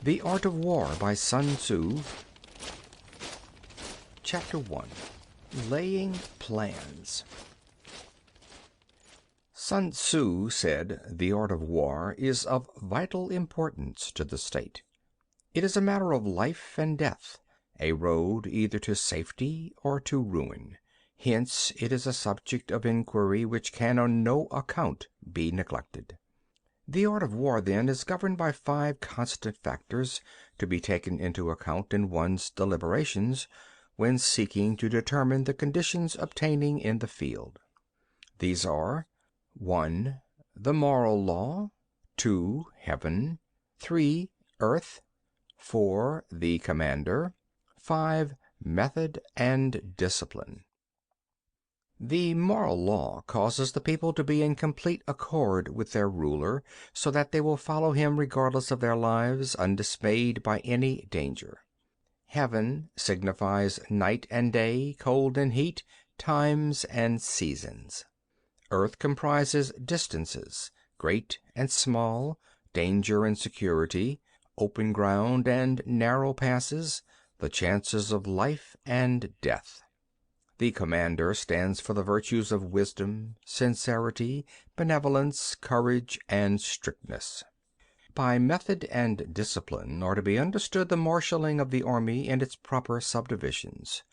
The Art of War by Sun Tzu. Chapter 1. Laying Plans. Sun Tzu said the art of war is of vital importance to the state. It is a matter of life and death, a road either to safety or to ruin. Hence it is a subject of inquiry which can on no account be neglected. The art of war, then, is governed by 5 constant factors to be taken into account in one's deliberations when seeking to determine the conditions obtaining in the field. These are: 1. The moral law. 2. Heaven. 3. Earth. 4. The commander. 5. Method and discipline. The moral law causes the people to be in complete accord with their ruler, so that they will follow him regardless of their lives, undismayed by any danger. Heaven signifies night and day, cold and heat, times and seasons. Earth comprises distances, great and small, danger and security, open ground and narrow passes, the chances of life and death. The commander stands for the virtues of wisdom, sincerity, benevolence, courage, and strictness. By method and discipline are to be understood the marshalling of the army in its proper subdivisions,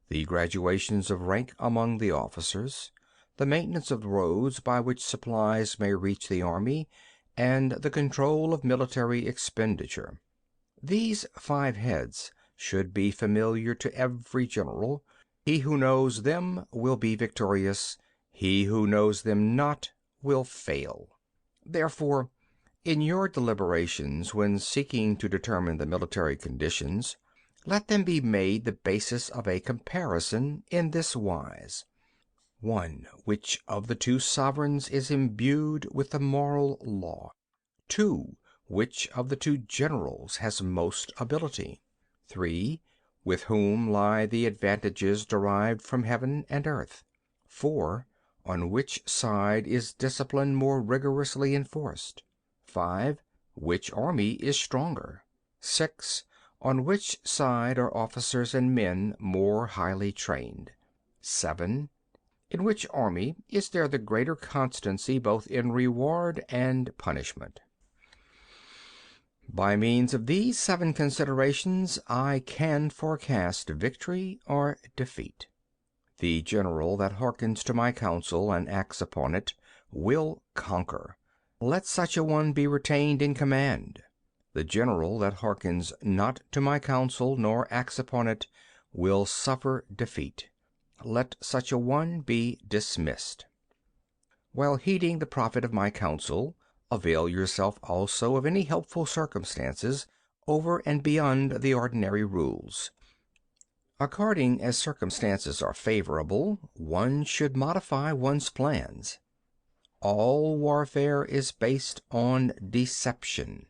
the gradations of rank among the officers, the maintenance of roads by which supplies may reach the army, and the control of military expenditure. These 5 heads should be familiar to every general. He who knows them will be victorious. He who knows them not will fail. Therefore, in your deliberations when seeking to determine the military conditions, let them be made the basis of a comparison in this wise: 1. Which of the 2 sovereigns is imbued with the moral law? 2. Which of the 2 generals has most ability? 3. With whom lie the advantages derived from heaven and earth? 4. On which side is discipline more rigorously enforced? 5. Which army is stronger? 6. On which side are officers and men more highly trained? 7. In which army is there the greater constancy both in reward and punishment? By means of these 7 considerations I can forecast victory or defeat. The general that hearkens to my counsel and acts upon it will conquer. Let such a one be retained in command. The general that hearkens not to my counsel nor acts upon it will suffer defeat. Let such a one be dismissed. While heeding the profit of my counsel, avail yourself also of any helpful circumstances over and beyond the ordinary rules. According as circumstances are favorable, one should modify one's plans. All warfare is based on deception.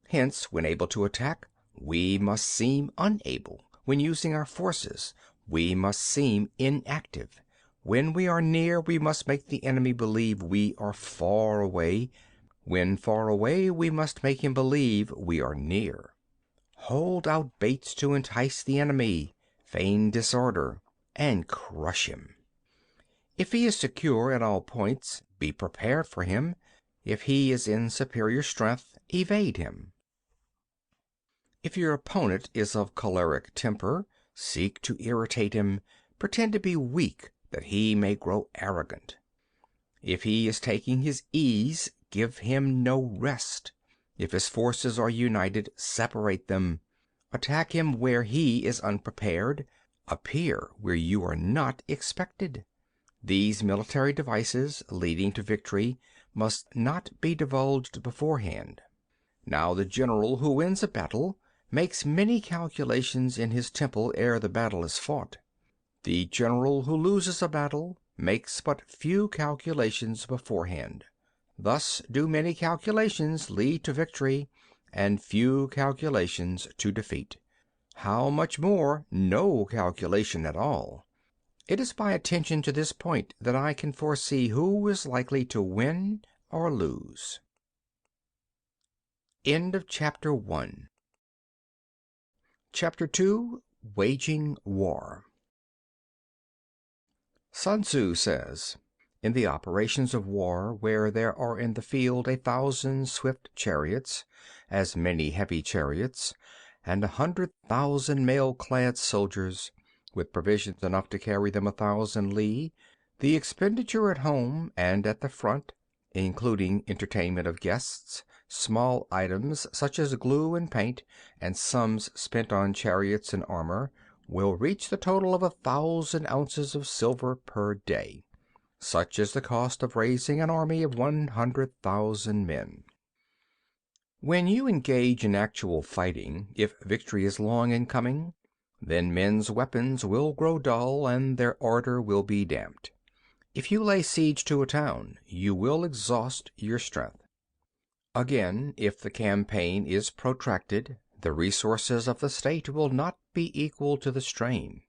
Hence, when able to attack, we must seem unable. When using our forces, we must seem inactive. When we are near, we must make the enemy believe we are far away. When far away, we must make him believe we are near. Hold out baits to entice the enemy, feign disorder, and crush him. If he is secure at all points, be prepared for him. If he is in superior strength, evade him. If your opponent is of choleric temper, seek to irritate him. Pretend to be weak, that he may grow arrogant. If he is taking his ease, give him no rest. If his forces are united, separate them. Attack him where he is unprepared. Appear where you are not expected. These military devices leading to victory must not be divulged beforehand. Now the general who wins a battle makes many calculations in his temple ere the battle is fought. The general who loses a battle makes but few calculations beforehand. Thus do many calculations lead to victory, and few calculations to defeat. How much more no calculation at all? It is by attention to this point that I can foresee who is likely to win or lose. End of chapter 1. Chapter 2. Waging War. Sun Tzu says, in the operations of war, where there are in the field 1,000 swift chariots, as many heavy chariots, and 100,000 mail-clad soldiers, with provisions enough to carry them 1,000 li, the expenditure at home and at the front, including entertainment of guests, small items such as glue and paint, and sums spent on chariots and armor, will reach the total of 1,000 ounces of silver per day. Such is the cost of raising an army of 100,000 men. When you engage in actual fighting, if victory is long in coming, then men's weapons will grow dull and their ardor will be damped. If you lay siege to a town, you will exhaust your strength. Again, if the campaign is protracted, the resources of the state will not be equal to the strain.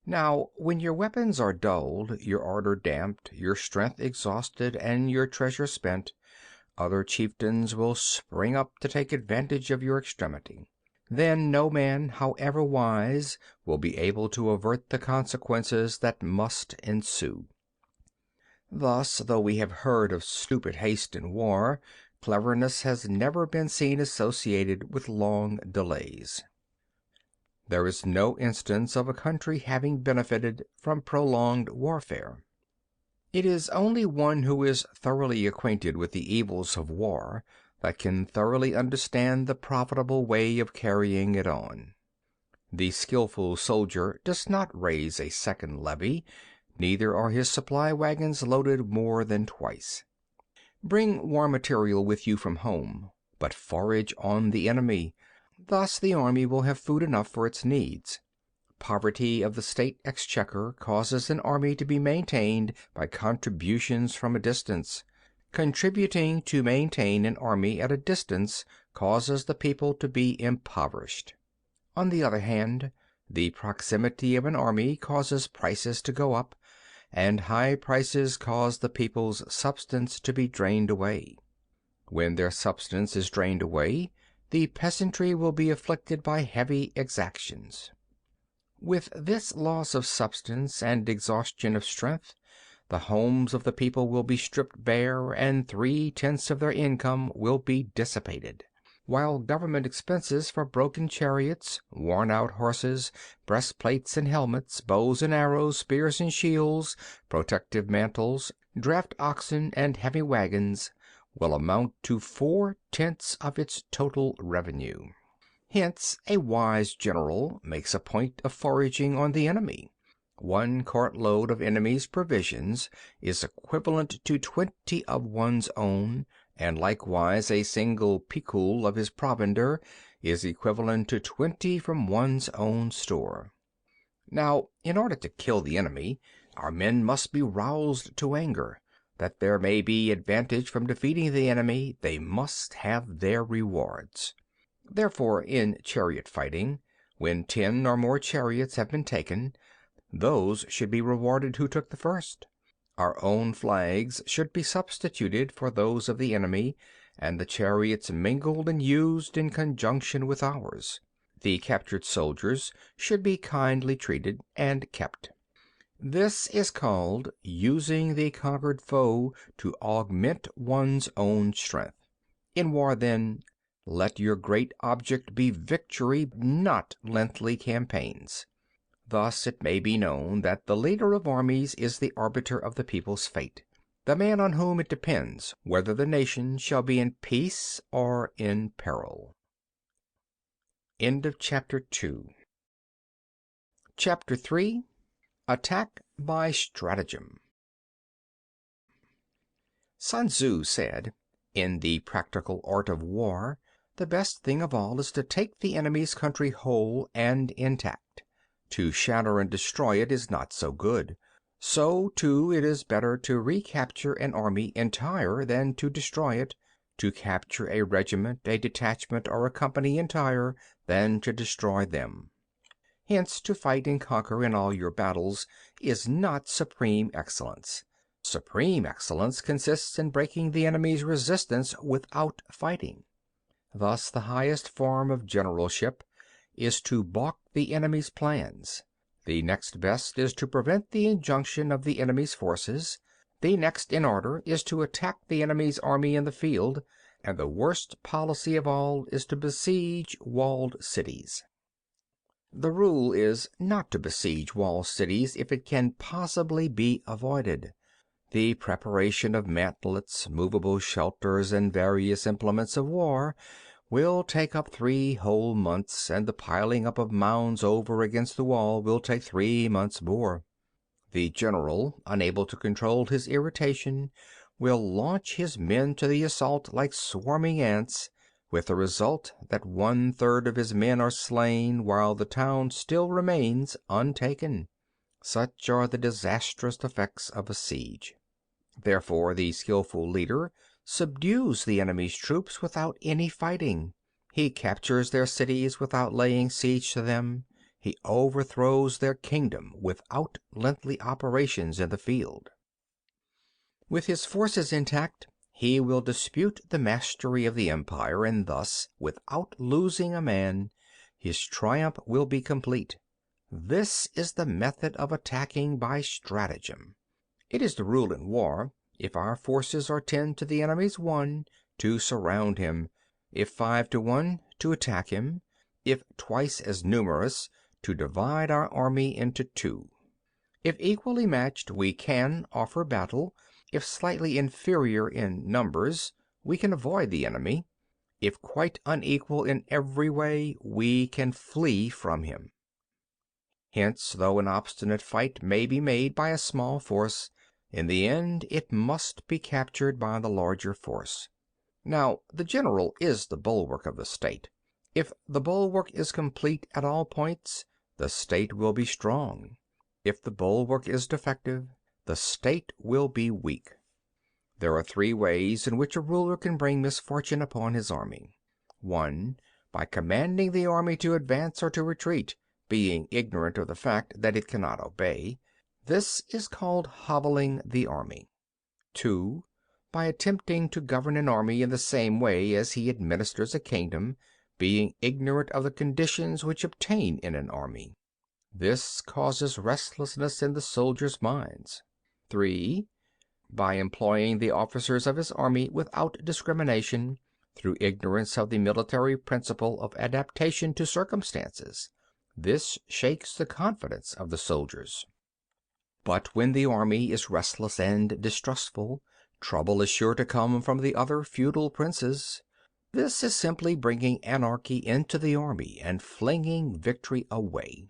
Now, when your weapons are dulled, your ardor damped, your strength exhausted, and your treasure spent, other chieftains will spring up to take advantage of your extremity. Then no man, however wise, will be able to avert the consequences that must ensue. Thus, though we have heard of stupid haste in war, cleverness has never been seen associated with long delays. There is no instance of a country having benefited from prolonged warfare. It is only one who is thoroughly acquainted with the evils of war that can thoroughly understand the profitable way of carrying it on. The skillful soldier does not raise a second levy, neither are his supply wagons loaded more than twice. Bring war material with you from home, but forage on the enemy. Thus the army will have food enough for its needs. Poverty of the state exchequer causes an army to be maintained by contributions from a distance. Contributing to maintain an army at a distance causes the people to be impoverished. On the other hand, the proximity of an army causes prices to go up, and high prices cause the people's substance to be drained away. When their substance is drained away, the peasantry will be afflicted by heavy exactions. With this loss of substance and exhaustion of strength, the homes of the people will be stripped bare, and 3/10 of their income will be dissipated, while government expenses for broken chariots, worn-out horses, breastplates and helmets, bows and arrows, spears and shields, protective mantles, draft oxen, and heavy wagons will amount to 4/10 of its total revenue. Hence a wise general makes a point of foraging on the enemy. 1 cartload of enemy's provisions is equivalent to 20 of one's own, and likewise a single picul of his provender is equivalent to 20 from one's own store. Now, in order to kill the enemy, our men must be roused to anger. That there may be advantage from defeating the enemy, they must have their rewards. Therefore, in chariot fighting, when 10 or more chariots have been taken, those should be rewarded who took the first. Our own flags should be substituted for those of the enemy, and the chariots mingled and used in conjunction with ours. The captured soldiers should be kindly treated and kept. This is called using the conquered foe to augment one's own strength. In war, then, let your great object be victory, not lengthy campaigns. Thus it may be known that the leader of armies is the arbiter of the people's fate, the man on whom it depends whether the nation shall be in peace or in peril. End of chapter 2. Chapter 3. Attack by Stratagem. Sun Tzu said, in the practical art of war, the best thing of all is to take the enemy's country whole and intact. To shatter and destroy it is not so good. So, too, it is better to recapture an army entire than to destroy it, to capture a regiment, a detachment, or a company entire than to destroy them. Hence, to fight and conquer in all your battles is not supreme excellence. Supreme excellence consists in breaking the enemy's resistance without fighting. Thus, the highest form of generalship is to balk the enemy's plans. The next best is to prevent the injunction of the enemy's forces. The next in order is to attack the enemy's army in the field, and the worst policy of all is to besiege walled cities. The rule is not to besiege walled cities if it can possibly be avoided. The preparation of mantlets, movable shelters, and various implements of war will take up 3 whole months, and the piling up of mounds over against the wall will take 3 months more. The general, unable to control his irritation, will launch his men to the assault like swarming ants, with the result that 1/3 of his men are slain while the town still remains untaken. Such are the disastrous effects of a siege. Therefore the skillful leader subdues the enemy's troops without any fighting. He captures their cities without laying siege to them. He overthrows their kingdom without lengthy operations in the field. With his forces intact, he will dispute the mastery of the empire, and thus, without losing a man, his triumph will be complete. This is the method of attacking by stratagem. It is the rule in war, if our forces are 10 to the enemy's 1, to surround him; if 5 to 1, to attack him; if twice as numerous, to divide our army into 2. If equally matched, we can offer battle; if slightly inferior in numbers, we can avoid the enemy; if quite unequal in every way, we can flee from him. Hence, though an obstinate fight may be made by a small force, in the end it must be captured by the larger force. Now, the general is the bulwark of the state. If the bulwark is complete at all points, the state will be strong. If the bulwark is defective, the state will be weak. There are 3 ways in which a ruler can bring misfortune upon his army. 1. By commanding the army to advance or to retreat, being ignorant of the fact that it cannot obey. This is called hobbling the army. 2. By attempting to govern an army in the same way as he administers a kingdom, being ignorant of the conditions which obtain in an army. This causes restlessness in the soldiers' minds. 3. By employing the officers of his army without discrimination, through ignorance of the military principle of adaptation to circumstances. This shakes the confidence of the soldiers. But when the army is restless and distrustful, trouble is sure to come from the other feudal princes. This is simply bringing anarchy into the army and flinging victory away.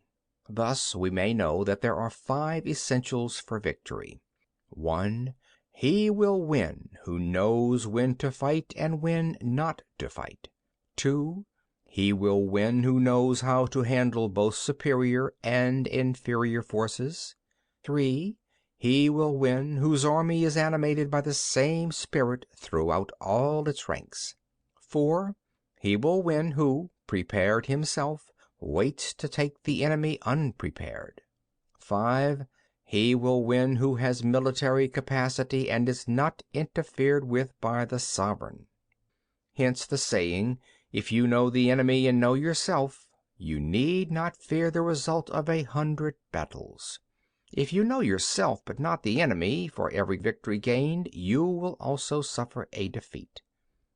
Thus we may know that there are 5 essentials for victory. 1. He will win who knows when to fight and when not to fight. 2. He will win who knows how to handle both superior and inferior forces. 3. He will win whose army is animated by the same spirit throughout all its ranks. 4. He will win who, prepared himself, waits to take the enemy unprepared. 5. He will win who has military capacity and is not interfered with by the sovereign. Hence the saying, if you know the enemy and know yourself, you need not fear the result of 100 battles. If you know yourself but not the enemy, for every victory gained you will also suffer a defeat.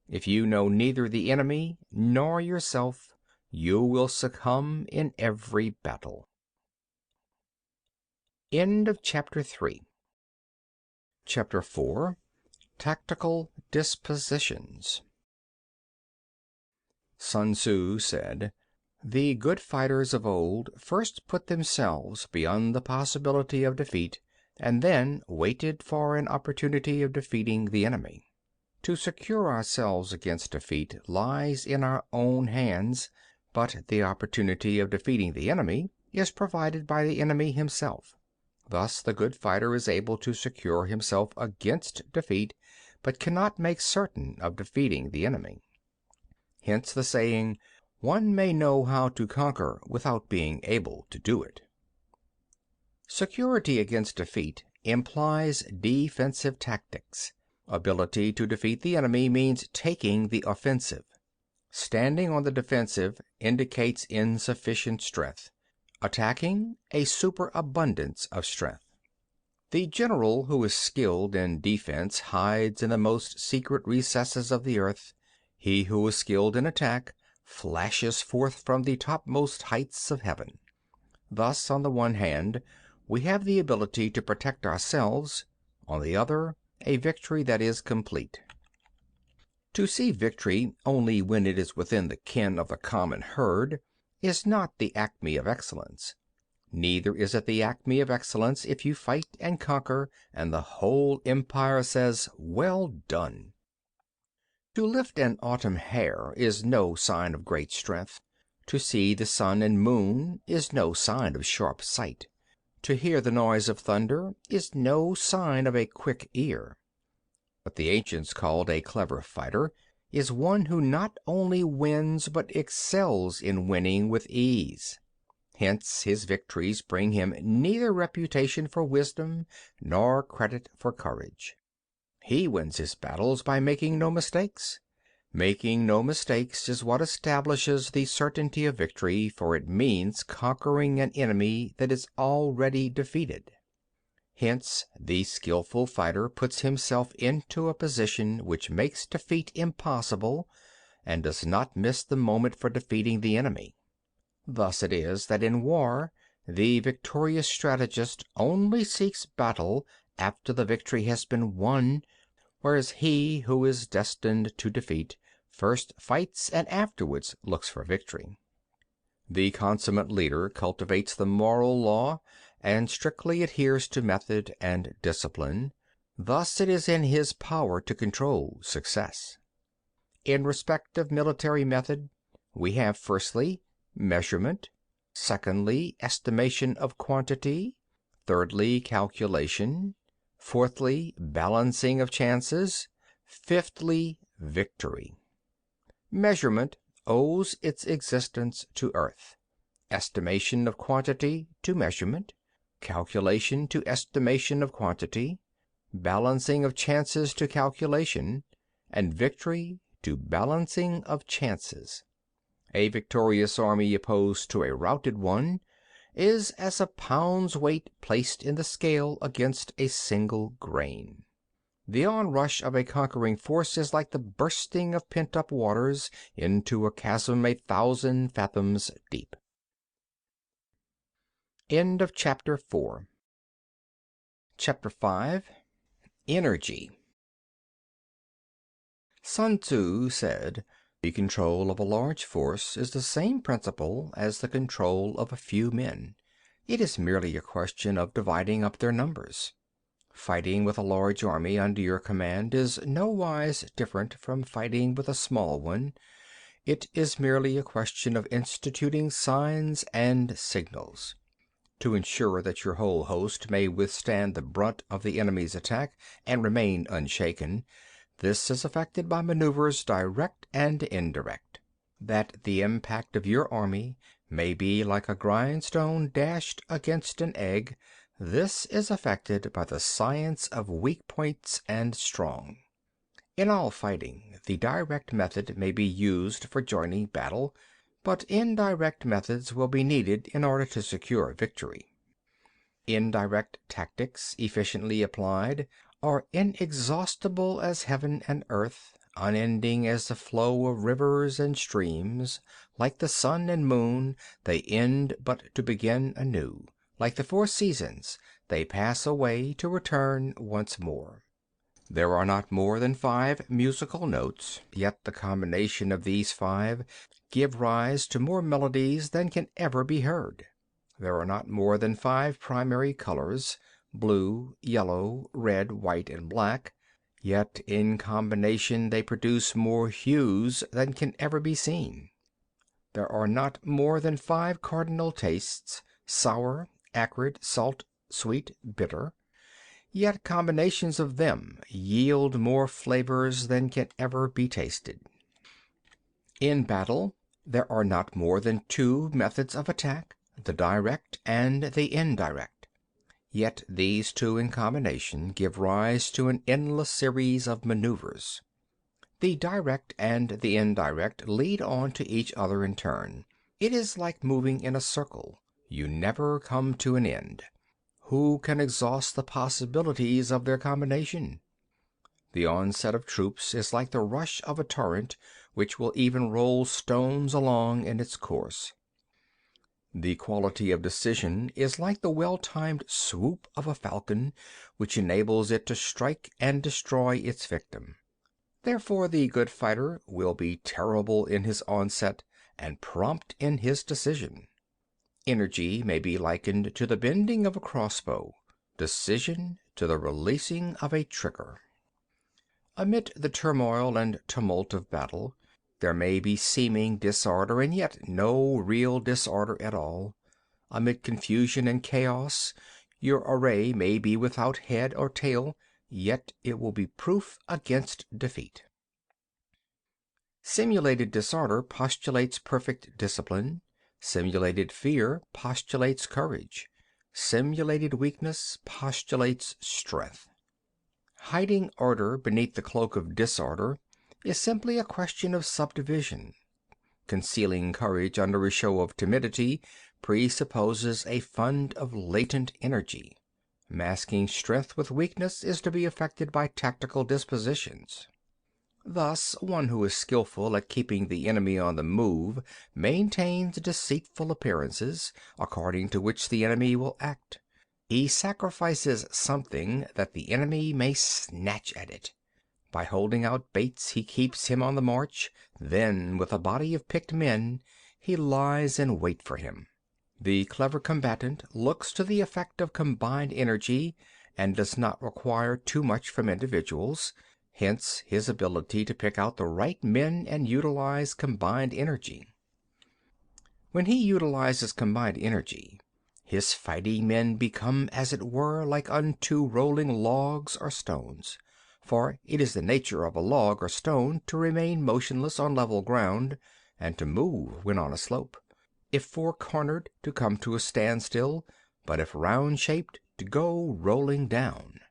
If you know neither the enemy nor yourself, you will succumb in every battle. End of Chapter 3. Chapter 4. Tactical Dispositions. Sun Tzu said, "The good fighters of old first put themselves beyond the possibility of defeat, and then waited for an opportunity of defeating the enemy. To secure ourselves against defeat lies in our own hands, but the opportunity of defeating the enemy is provided by the enemy himself. Thus the good fighter is able to secure himself against defeat, but cannot make certain of defeating the enemy. Hence the saying, one may know how to conquer without being able to do it." Security against defeat implies defensive tactics. Ability to defeat the enemy means taking the offensive. Standing on the defensive indicates insufficient strength. Attacking, a superabundance of strength. The general who is skilled in defense hides in the most secret recesses of the earth. He who is skilled in attack flashes forth from the topmost heights of heaven. Thus, on the one hand, we have the ability to protect ourselves; on the other, a victory that is complete. To see victory only when it is within the ken of the common herd is not the acme of excellence. Neither is it the acme of excellence if you fight and conquer, and the whole empire says, "Well done." To lift an autumn hare is no sign of great strength. To see the sun and moon is no sign of sharp sight. To hear the noise of thunder is no sign of a quick ear. What the ancients called a clever fighter is one who not only wins but excels in winning with ease. Hence his victories bring him neither reputation for wisdom nor credit for courage. He wins his battles by making no mistakes. Making no mistakes is what establishes the certainty of victory, for it means conquering an enemy that is already defeated. Hence the skillful fighter puts himself into a position which makes defeat impossible, and does not miss the moment for defeating the enemy. Thus it is that in war the victorious strategist only seeks battle after the victory has been won, whereas he who is destined to defeat first fights and afterwards looks for victory. The consummate leader cultivates the moral law and strictly adheres to method and discipline. Thus it is in his power to control success. In respect of military method, we have firstly measurement, secondly estimation of quantity, thirdly calculation, fourthly balancing of chances, fifthly victory. Measurement owes its existence to earth, estimation of quantity to measurement, calculation to estimation of quantity, balancing of chances to calculation, and victory to balancing of chances. A victorious army opposed to a routed one is as a pound's weight placed in the scale against a single grain. The onrush of a conquering force is like the bursting of pent-up waters into a chasm 1,000 fathoms deep. End of chapter 4. Chapter 5. Energy. Sun Tzu said, "The control of a large force is the same principle as the control of a few men. It is merely a question of dividing up their numbers. Fighting with a large army under your command is nowise different from fighting with a small one. It is merely a question of instituting signs and signals. To ensure that your whole host may withstand the brunt of the enemy's attack and remain unshaken, this is effected by maneuvers direct and indirect. That the impact of your army may be like a grindstone dashed against an egg, this is effected by the science of weak points and strong. In all fighting, the direct method may be used for joining battle, but indirect methods will be needed in order to secure victory. Indirect tactics, efficiently applied, are inexhaustible as heaven and earth, unending as the flow of rivers and streams. Like the sun and moon, they end but to begin anew. Like the 4 seasons, they pass away to return once more. There are not more than 5 musical notes, yet the combination of these 5 give rise to more melodies than can ever be heard. There are not more than 5 primary colors, blue, yellow, red, white, and black, yet in combination they produce more hues than can ever be seen. There are not more than 5 cardinal tastes, sour, acrid, salt, sweet, bitter, yet combinations of them yield more flavors than can ever be tasted. In battle, there are not more than 2 methods of attack, the direct and the indirect. Yet these 2 in combination give rise to an endless series of maneuvers. The direct and the indirect lead on to each other in turn. It is like moving in a circle. You never come to an end. Who can exhaust the possibilities of their combination? The onset of troops is like the rush of a torrent which will even roll stones along in its course. The quality of decision is like the well-timed swoop of a falcon which enables it to strike and destroy its victim. Therefore the good fighter will be terrible in his onset and prompt in his decision. Energy may be likened to the bending of a crossbow, decision to the releasing of a trigger. Amid the turmoil and tumult of battle, there may be seeming disorder and yet no real disorder at all. Amid confusion and chaos, your array may be without head or tail, yet it will be proof against defeat. Simulated disorder postulates perfect discipline. Simulated fear postulates courage. Simulated weakness postulates strength. Hiding order beneath the cloak of disorder is simply a question of subdivision. Concealing courage under a show of timidity presupposes a fund of latent energy. Masking strength with weakness is to be effected by tactical dispositions. Thus, one who is skillful at keeping the enemy on the move maintains deceitful appearances, according to which the enemy will act. He sacrifices something that the enemy may snatch at it. By holding out baits he keeps him on the march, then with a body of picked men he lies in wait for him. The clever combatant looks to the effect of combined energy and does not require too much from individuals, hence his ability to pick out the right men and utilize combined energy. When he utilizes combined energy, his fighting men become as it were like unto rolling logs or stones. For it is the nature of a log or stone to remain motionless on level ground, and to move when on a slope; if four-cornered, to come to a standstill, but if round-shaped, to go rolling down.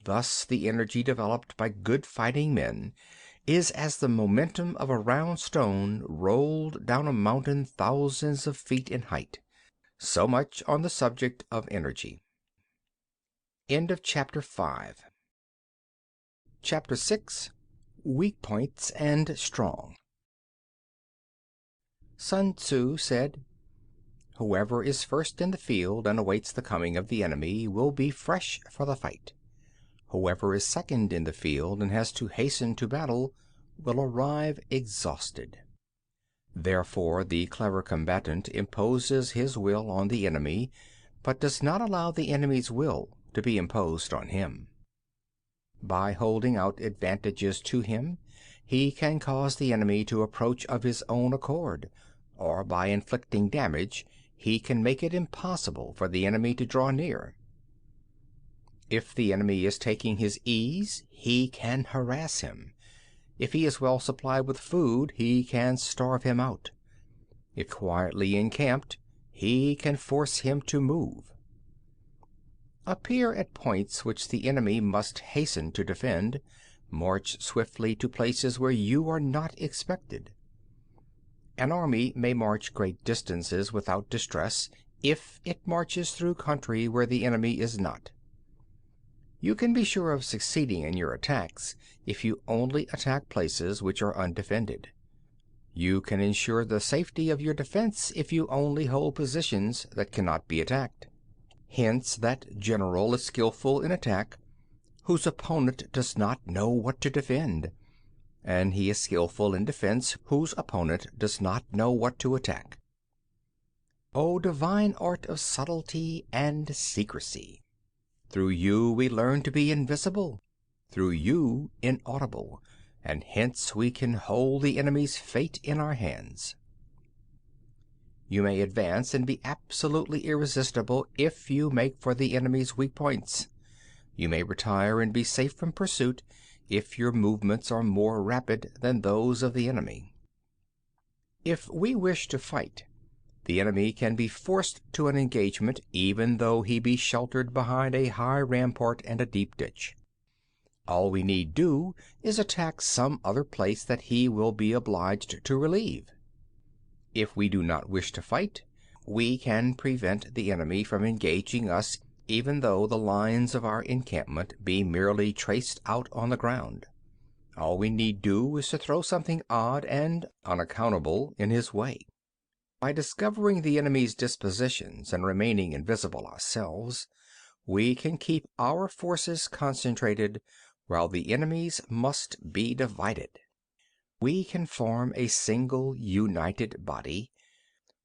Thus the energy developed by good fighting men is as the momentum of a round stone rolled down a mountain thousands of feet in height. So much on the subject of energy. End of chapter 5. Chapter 6. Weak Points and Strong. Sun Tzu said, "Whoever is first in the field and awaits the coming of the enemy will be fresh for the fight. Whoever is second in the field and has to hasten to battle will arrive exhausted." Therefore the clever combatant imposes his will on the enemy, but does not allow the enemy's will to be imposed on him. By holding out advantages to him, he can cause the enemy to approach of his own accord, or by inflicting damage he can make it impossible for the enemy to draw near. If the enemy is taking his ease, he can harass him. If he is well supplied with food, he can starve him out. If quietly encamped, he can force him to move. Appear at points which the enemy must hasten to defend. March swiftly to places where you are not expected. An army may march great distances without distress if it marches through country where the enemy is not. You can be sure of succeeding in your attacks if you only attack places which are undefended. You can ensure the safety of your defense if you only hold positions that cannot be attacked. Hence that general is skillful in attack whose opponent does not know what to defend, and he is skillful in defense whose opponent does not know what to attack. O divine art of subtlety and secrecy! Through you we learn to be invisible, through you inaudible, and hence we can hold the enemy's fate in our hands. You may advance and be absolutely irresistible if you make for the enemy's weak points. You may retire and be safe from pursuit if your movements are more rapid than those of the enemy. If we wish to fight, the enemy can be forced to an engagement even though he be sheltered behind a high rampart and a deep ditch. All we need do is attack some other place that he will be obliged to relieve. If we do not wish to fight, we can prevent the enemy from engaging us even though the lines of our encampment be merely traced out on the ground. All we need do is to throw something odd and unaccountable in his way. By discovering the enemy's dispositions and remaining invisible ourselves, we can keep our forces concentrated while the enemy's must be divided. We can form a single united body,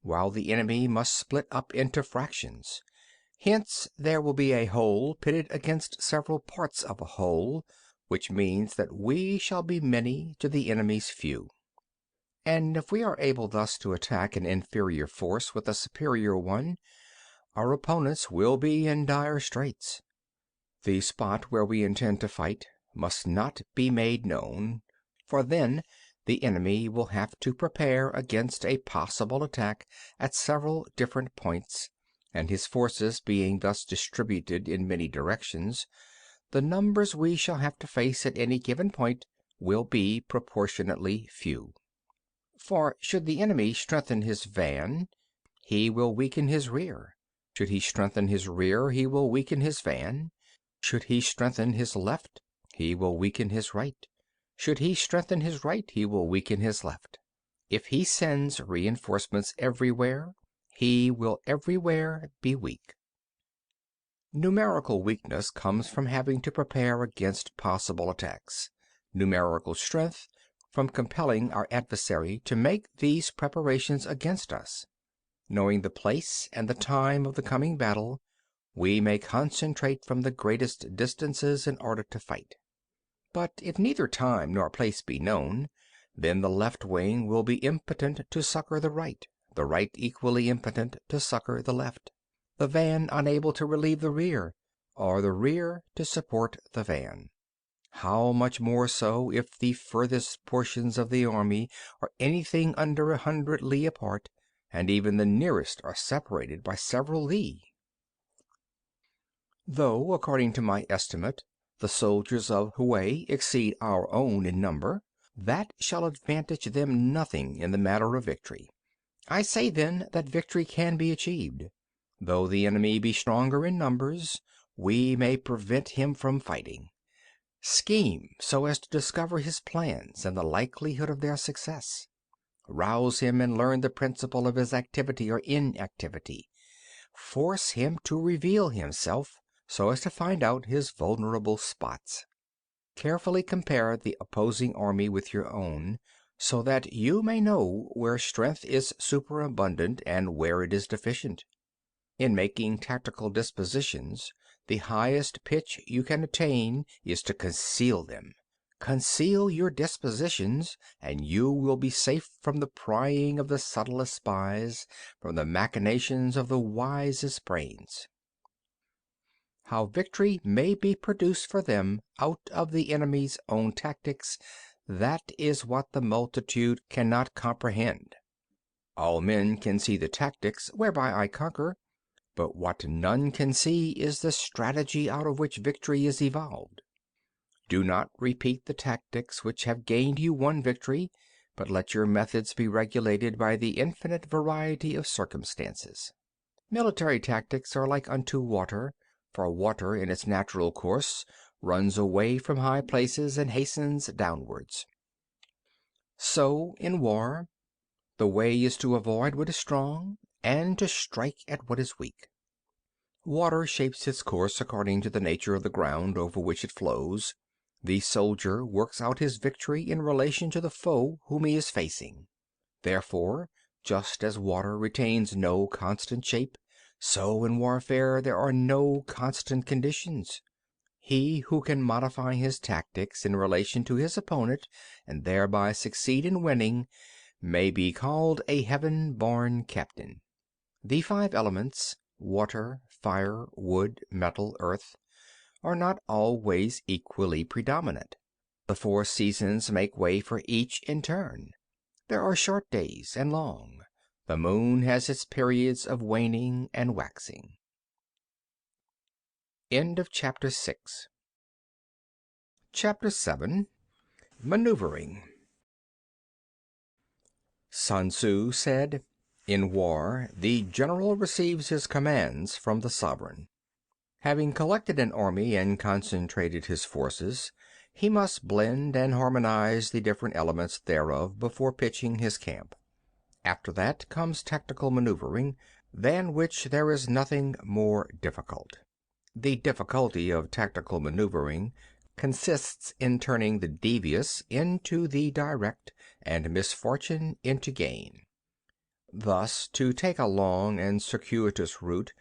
while the enemy must split up into fractions. Hence there will be a whole pitted against several parts of a whole, which means that we shall be many to the enemy's few. And if we are able thus to attack an inferior force with a superior one, our opponents will be in dire straits. The spot where we intend to fight must not be made known, for then the enemy will have to prepare against a possible attack at several different points, and his forces being thus distributed in many directions, the numbers we shall have to face at any given point will be proportionately few. For should the enemy strengthen his van, he will weaken his rear. Should he strengthen his rear, he will weaken his van. Should he strengthen his left, he will weaken his right. Should he strengthen his right, he will weaken his left. If he sends reinforcements everywhere, he will everywhere be weak. Numerical weakness comes from having to prepare against possible attacks. Numerical strength from compelling our adversary to make these preparations against us. Knowing the place and the time of the coming battle, we may concentrate from the greatest distances in order to fight. But if neither time nor place be known, then the left wing will be impotent to succor the right equally impotent to succor the left, the van unable to relieve the rear, or the rear to support the van. How much more so if the furthest portions of the army are anything under 100 li apart, and even the nearest are separated by several li. Though, according to my estimate, the soldiers of Hui exceed our own in number, that shall advantage them nothing in the matter of victory. I say then that victory can be achieved. Though the enemy be stronger in numbers, we may prevent him from fighting. Scheme so as to discover his plans and the likelihood of their success. Rouse him and learn the principle of his activity or inactivity. Force him to reveal himself so as to find out his vulnerable spots. Carefully compare the opposing army with your own, so that you may know where strength is superabundant and where it is deficient. In making tactical dispositions, the highest pitch you can attain is to conceal them. Conceal your dispositions, and you will be safe from the prying of the subtlest spies, from the machinations of the wisest brains. How victory may be produced for them out of the enemy's own tactics, that is what the multitude cannot comprehend. All men can see the tactics whereby I conquer, but what none can see is the strategy out of which victory is evolved. Do not repeat the tactics which have gained you one victory, but let your methods be regulated by the infinite variety of circumstances. Military tactics are like unto water, for water in its natural course runs away from high places and hastens downwards. So in war, the way is to avoid what is strong, and to strike at what is weak. Water shapes its course according to the nature of the ground over which it flows. The soldier works out his victory in relation to the foe whom he is facing. Therefore, just as water retains no constant shape, so in warfare there are no constant conditions. He who can modify his tactics in relation to his opponent and thereby succeed in winning may be called a heaven-born captain. The 5 elements, water, fire, wood, metal, earth, are not always equally predominant. The 4 seasons make way for each in turn. There are short days and long. The moon has its periods of waning and waxing. End of chapter 6. Chapter 7. Maneuvering. Sun Tzu said, "In war, the general receives his commands from the sovereign. Having collected an army and concentrated his forces, he must blend and harmonize the different elements thereof before pitching his camp. After that comes tactical maneuvering, than which there is nothing more difficult. The difficulty of tactical maneuvering consists in turning the devious into the direct, and misfortune into gain. Thus, to take a long and circuitous route,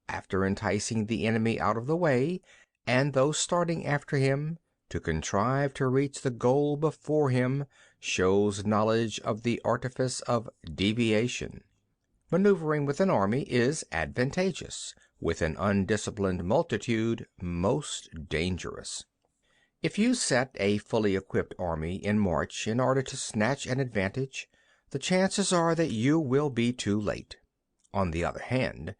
after enticing the enemy out of the way, and those starting after him, to contrive to reach the goal before him, shows knowledge of the artifice of deviation. Maneuvering with an army is advantageous, with an undisciplined multitude most dangerous. If you set a fully equipped army in march in order to snatch an advantage, the chances are that you will be too late. On the other hand,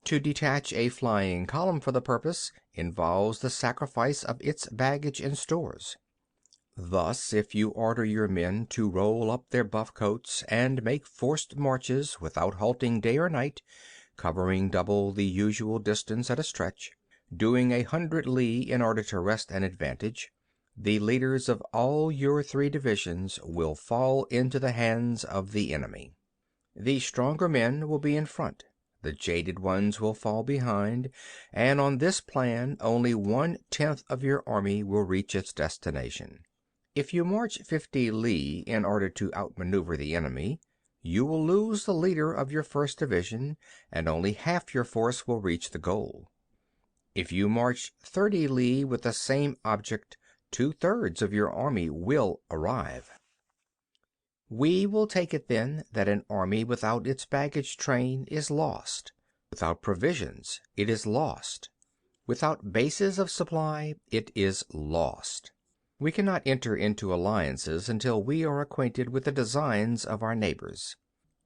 to detach a flying column for the purpose involves the sacrifice of its baggage and stores. Thus, if you order your men to roll up their buff coats and make forced marches without halting day or night, covering double the usual distance at a stretch, doing 100 li in order to wrest an advantage, the leaders of all your 3 divisions will fall into the hands of the enemy. The stronger men will be in front, the jaded ones will fall behind, and on this plan only 1/10 of your army will reach its destination. If you march 50 li in order to outmaneuver the enemy, you will lose the leader of your first division, and only half your force will reach the goal. If you march 30 li with the same object, 2/3 of your army will arrive. We will take it then that an army without its baggage train is lost. Without provisions, it is lost. Without bases of supply, it is lost. We cannot enter into alliances until we are acquainted with the designs of our neighbors.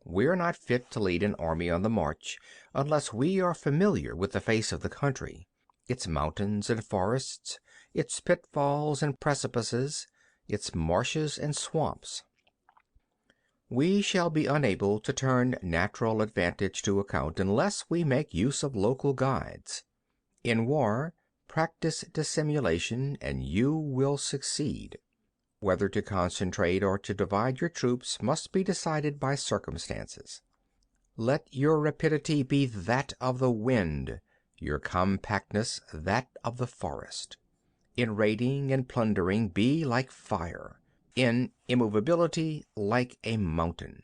We are not fit to lead an army on the march unless we are familiar with the face of the country, its mountains and forests, its pitfalls and precipices, its marshes and swamps. We shall be unable to turn natural advantage to account unless we make use of local guides. In war, practice dissimulation and you will succeed. Whether to concentrate or to divide your troops must be decided by circumstances. Let your rapidity be that of the wind, your compactness that of the forest. In raiding and plundering be like fire, in immovability like a mountain.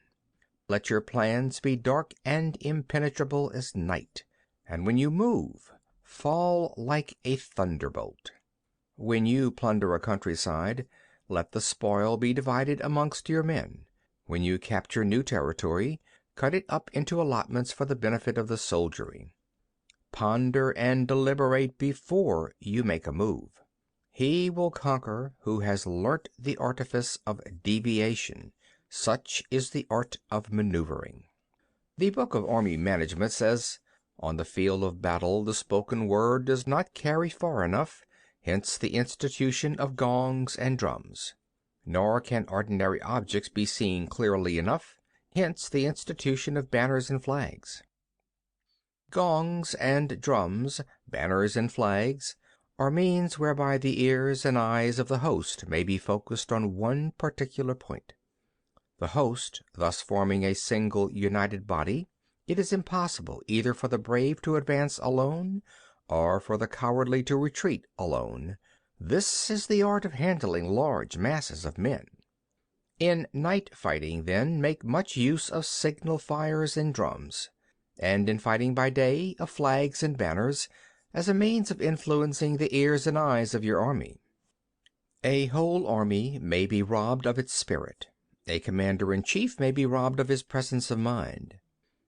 Let your plans be dark and impenetrable as night, and when you move, fall like a thunderbolt. When you plunder a countryside, let the spoil be divided amongst your men. When you capture new territory, cut it up into allotments for the benefit of the soldiery. Ponder and deliberate before you make a move. He will conquer who has learnt the artifice of deviation. Such is the art of maneuvering. The Book of Army Management says, "On the field of battle the spoken word does not carry far enough, hence the institution of gongs and drums. Nor can ordinary objects be seen clearly enough, hence the institution of banners and flags." Gongs and drums, banners and flags, are means whereby the ears and eyes of the host may be focused on one particular point. The host thus forming a single united body, it is impossible either for the brave to advance alone, or for the cowardly to retreat alone. This is the art of handling large masses of men. In night fighting, then, make much use of signal fires and drums, and in fighting by day, of flags and banners, as a means of influencing the ears and eyes of your army. A whole army may be robbed of its spirit. A commander-in-chief may be robbed of his presence of mind.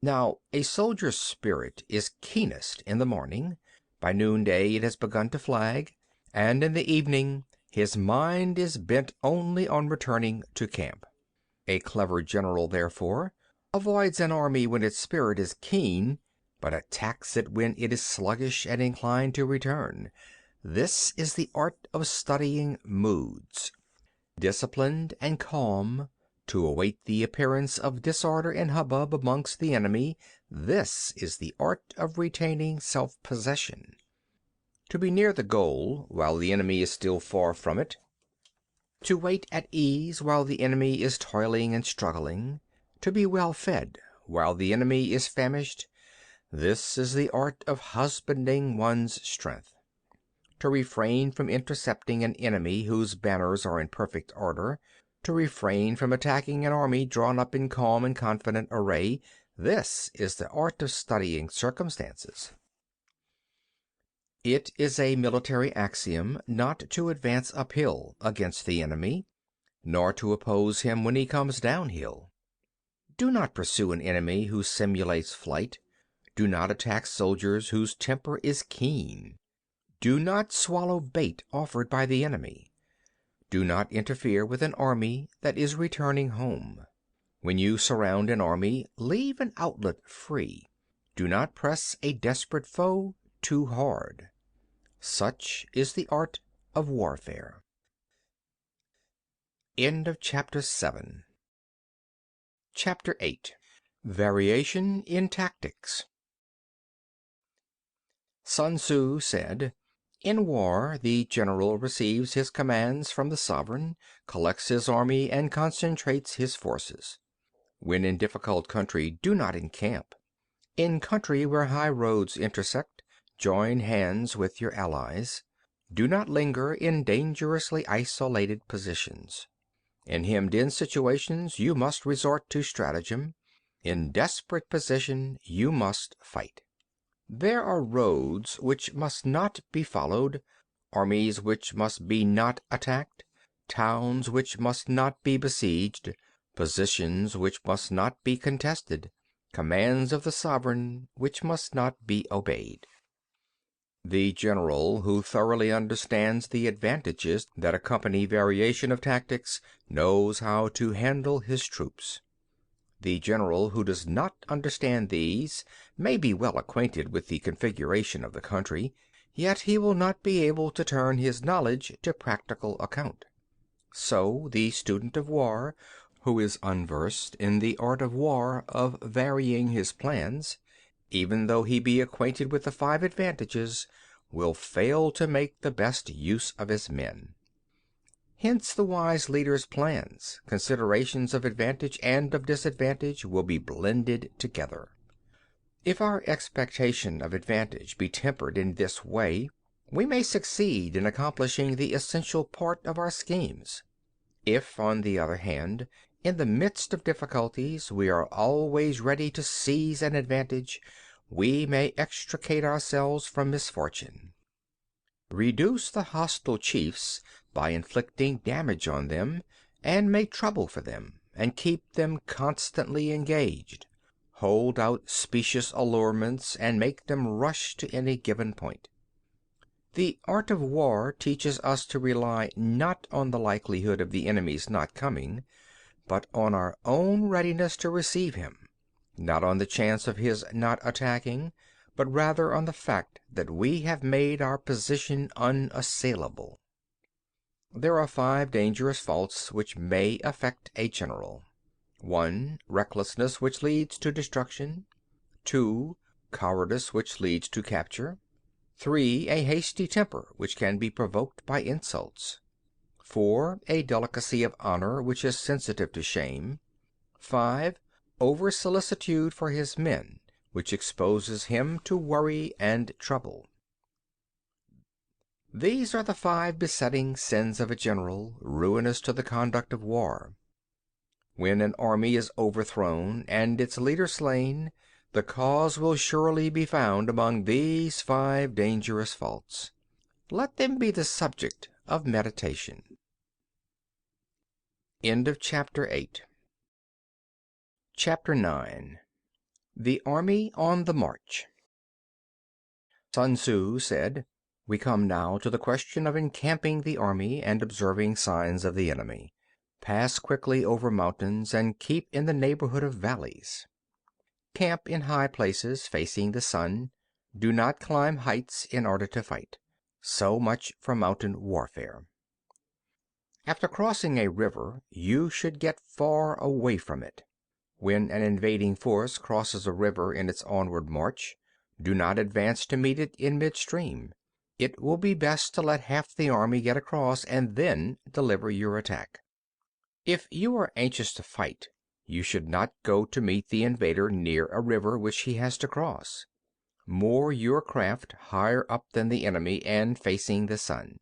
Now, a soldier's spirit is keenest in the morning. By noonday it has begun to flag, and in the evening his mind is bent only on returning to camp. A clever general, therefore, avoids an army when its spirit is keen, but attacks it when it is sluggish and inclined to return. This is the art of studying moods. Disciplined and calm, to await the appearance of disorder and hubbub amongst the enemy, this is the art of retaining self-possession. To be near the goal while the enemy is still far from it, to wait at ease while the enemy is toiling and struggling, to be well fed while the enemy is famished, this is the art of husbanding one's strength. To refrain from intercepting an enemy whose banners are in perfect order, to refrain from attacking an army drawn up in calm and confident array, this is the art of studying circumstances. It is a military axiom not to advance uphill against the enemy, nor to oppose him when he comes downhill. Do not pursue an enemy who simulates flight. Do not attack soldiers whose temper is keen. Do not swallow bait offered by the enemy. Do not interfere with an army that is returning home. When you surround an army, leave an outlet free. Do not press a desperate foe too hard. Such is the art of warfare. End of Chapter 7. Chapter 8. Variation in Tactics. Sun Tzu said, "In war, the general receives his commands from the sovereign, collects his army, and concentrates his forces. When in difficult country, do not encamp. In country where high roads intersect, join hands with your allies. Do not linger in dangerously isolated positions. In hemmed-in situations, you must resort to stratagem. In desperate position, you must fight. There are roads which must not be followed, armies which must be not attacked, towns which must not be besieged, positions which must not be contested, commands of the sovereign which must not be obeyed." The general who thoroughly understands the advantages that accompany variation of tactics knows how to handle his troops. The general who does not understand these may be well acquainted with the configuration of the country, yet he will not be able to turn his knowledge to practical account. So the student of war, who is unversed in the art of war of varying his plans, even though he be acquainted with the 5 advantages, will fail to make the best use of his men. Hence the wise leader's plans, considerations of advantage and of disadvantage will be blended together. If our expectation of advantage be tempered in this way, we may succeed in accomplishing the essential part of our schemes. If, on the other hand, in the midst of difficulties we are always ready to seize an advantage, we may extricate ourselves from misfortune. Reduce the hostile chiefs by inflicting damage on them, and make trouble for them, and keep them constantly engaged. Hold out specious allurements, and make them rush to any given point. The art of war teaches us to rely not on the likelihood of the enemy's not coming, but on our own readiness to receive him; not on the chance of his not attacking, but rather on the fact that we have made our position unassailable. There are 5 dangerous faults which may affect a general. 1. Recklessness, which leads to destruction. 2. Cowardice, which leads to capture. 3. A hasty temper, which can be provoked by insults. 4. A delicacy of honor, which is sensitive to shame. 5. Over-solicitude for his men, which exposes him to worry and trouble. These are the 5 besetting sins of a general, ruinous to the conduct of war. When an army is overthrown and its leader slain, the cause will surely be found among these 5 dangerous faults. Let them be the subject of meditation. End of Chapter 8. Chapter 9. The Army on the March. Sun Tzu said, "We come now to the question of encamping the army and observing signs of the enemy. Pass quickly over mountains and keep in the neighborhood of valleys. Camp in high places facing the sun. Do not climb heights in order to fight. So much for mountain warfare. After crossing a river, you should get far away from it. When an invading force crosses a river in its onward march, do not advance to meet it in midstream. It will be best to let half the army get across and then deliver your attack. If you are anxious to fight, you should not go to meet the invader near a river which he has to cross. Moor your craft higher up than the enemy and facing the sun.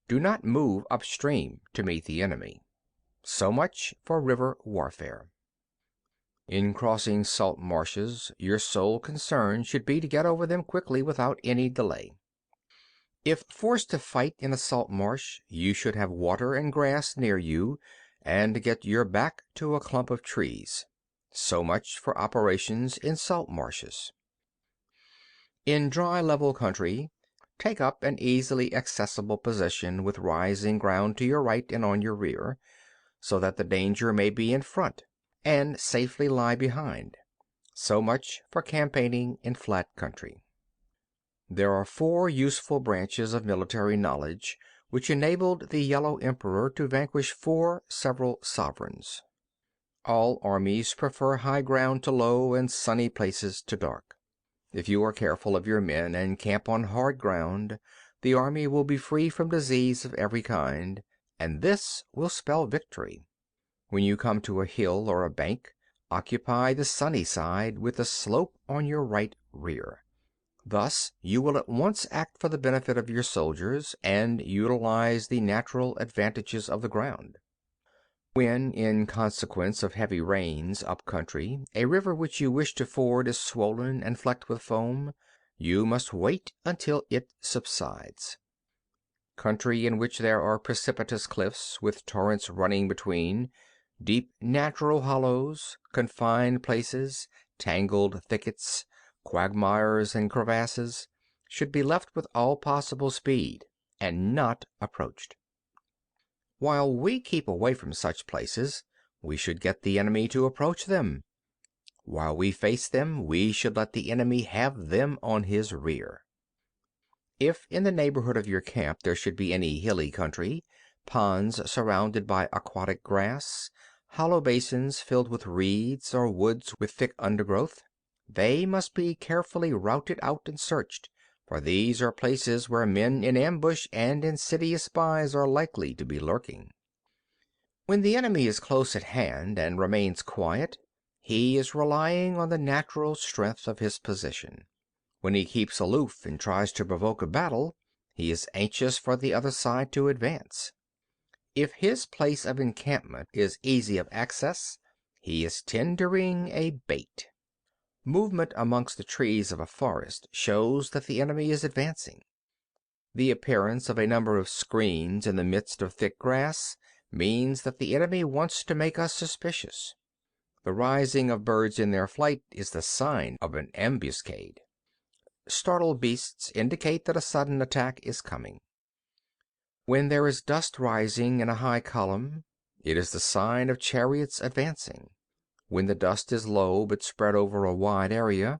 Do not move upstream to meet the enemy. So much for river warfare. In crossing salt marshes, your sole concern should be to get over them quickly without any delay. If forced to fight in a salt marsh, you should have water and grass near you, and get your back to a clump of trees. So much for operations in salt marshes. In dry level country, take up an easily accessible position with rising ground to your right and on your rear, so that the danger may be in front and safely lie behind. So much for campaigning in flat country. There are 4 useful branches of military knowledge which enabled the Yellow Emperor to vanquish 4 several sovereigns. All armies prefer high ground to low and sunny places to dark. If you are careful of your men and camp on hard ground, the army will be free from disease of every kind, and this will spell victory. When you come to a hill or a bank, occupy the sunny side with the slope on your right rear. Thus you will at once act for the benefit of your soldiers and utilize the natural advantages of the ground. When, in consequence of heavy rains up country, a river which you wish to ford is swollen and flecked with foam, you must wait until it subsides. Country in which there are precipitous cliffs with torrents running between, deep natural hollows, confined places, tangled thickets, quagmires and crevasses, should be left with all possible speed, and not approached. While we keep away from such places, we should get the enemy to approach them. While we face them, we should let the enemy have them on his rear. If in the neighborhood of your camp there should be any hilly country, ponds surrounded by aquatic grass, hollow basins filled with reeds, or woods with thick undergrowth, they must be carefully routed out and searched, for these are places where men in ambush and insidious spies are likely to be lurking. When the enemy is close at hand and remains quiet, he is relying on the natural strength of his position. When he keeps aloof and tries to provoke a battle, he is anxious for the other side to advance. If his place of encampment is easy of access, he is tendering a bait. Movement amongst the trees of a forest shows that the enemy is advancing. The appearance of a number of screens in the midst of thick grass means that the enemy wants to make us suspicious. The rising of birds in their flight is the sign of an ambuscade. Startled beasts indicate that a sudden attack is coming. When there is dust rising in a high column, it is the sign of chariots advancing. When the dust is low but spread over a wide area,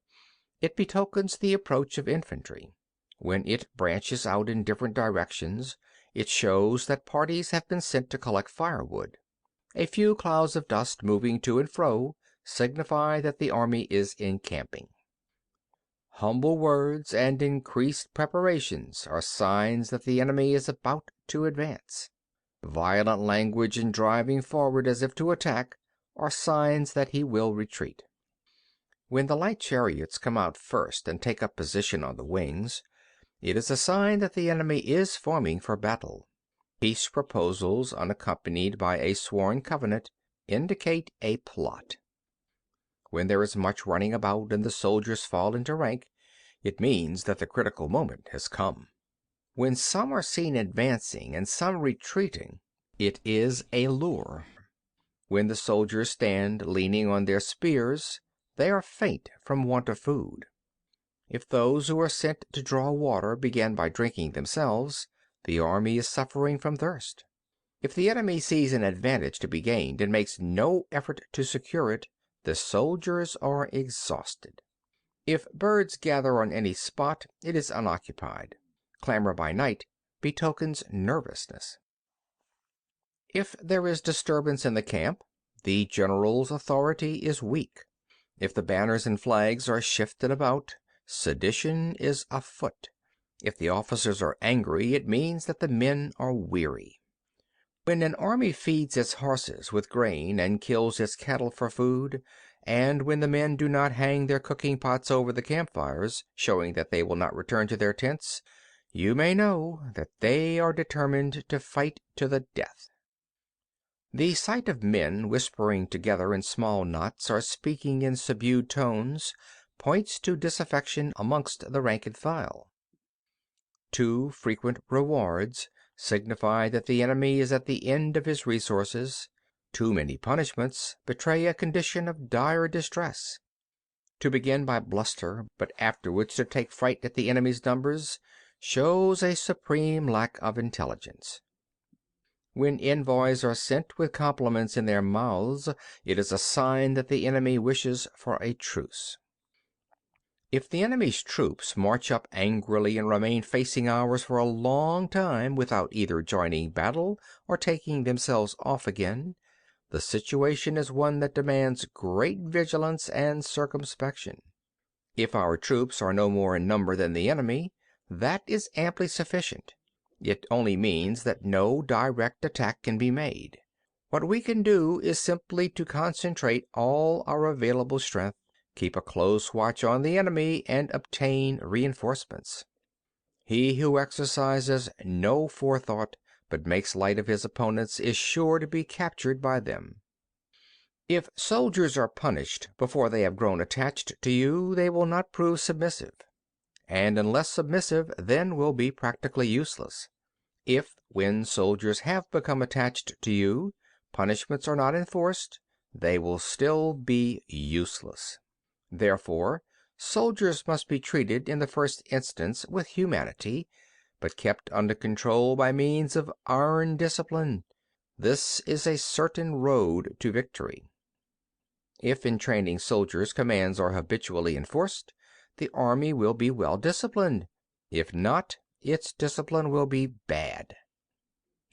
it betokens the approach of infantry. When it branches out in different directions, it shows that parties have been sent to collect firewood. A few clouds of dust moving to and fro signify that the army is encamping. Humble words and increased preparations are signs that the enemy is about to advance. Violent language and driving forward as if to attack are signs that he will retreat. When the light chariots come out first and take up position on the wings, it is a sign that the enemy is forming for battle. Peace proposals unaccompanied by a sworn covenant indicate a plot. When there is much running about and the soldiers fall into rank, it means that the critical moment has come. When some are seen advancing and some retreating, it is a lure. When the soldiers stand leaning on their spears, they are faint from want of food. If those who are sent to draw water begin by drinking themselves, the army is suffering from thirst. If the enemy sees an advantage to be gained and makes no effort to secure it, the soldiers are exhausted. If birds gather on any spot, it is unoccupied. Clamor by night betokens nervousness. If there is disturbance in the camp, the general's authority is weak. If the banners and flags are shifted about, sedition is afoot. If the officers are angry, it means that the men are weary. When an army feeds its horses with grain and kills its cattle for food, and when the men do not hang their cooking pots over the campfires, showing that they will not return to their tents, you may know that they are determined to fight to the death. The sight of men whispering together in small knots or speaking in subdued tones points to disaffection amongst the rank and file. Too frequent rewards signify that the enemy is at the end of his resources. Too many punishments betray a condition of dire distress. To begin by bluster, but afterwards to take fright at the enemy's numbers, shows a supreme lack of intelligence. When envoys are sent with compliments in their mouths, it is a sign that the enemy wishes for a truce. If the enemy's troops march up angrily and remain facing ours for a long time without either joining battle or taking themselves off again, the situation is one that demands great vigilance and circumspection. If our troops are no more in number than the enemy, that is amply sufficient. It only means that no direct attack can be made. What we can do is simply to concentrate all our available strength, keep a close watch on the enemy, and obtain reinforcements. He who exercises no forethought, but makes light of his opponents, is sure to be captured by them. If soldiers are punished before they have grown attached to you, they will not prove submissive, and unless submissive, then will be practically useless. If, when soldiers have become attached to you, punishments are not enforced, they will still be useless. Therefore, soldiers must be treated in the first instance with humanity, but kept under control by means of iron discipline. This is a certain road to victory. If in training soldiers commands are habitually enforced, the army will be well disciplined. If not, its discipline will be bad.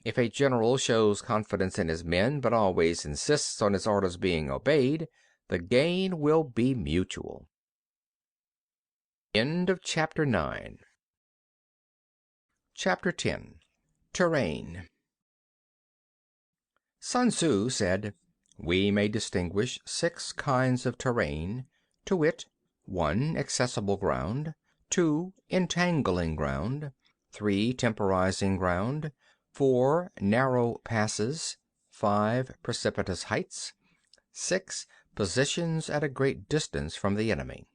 If a general shows confidence in his men but always insists on his orders being obeyed, the gain will be mutual. End of Chapter 9. Chapter 10. Terrain. Sun Tzu said, "We may distinguish 6 kinds of terrain, to wit, 1. Accessible ground, 2. Entangling ground, 3. Temporizing ground, 4. Narrow passes, 5. Precipitous heights, 6. Positions at a great distance from the enemy."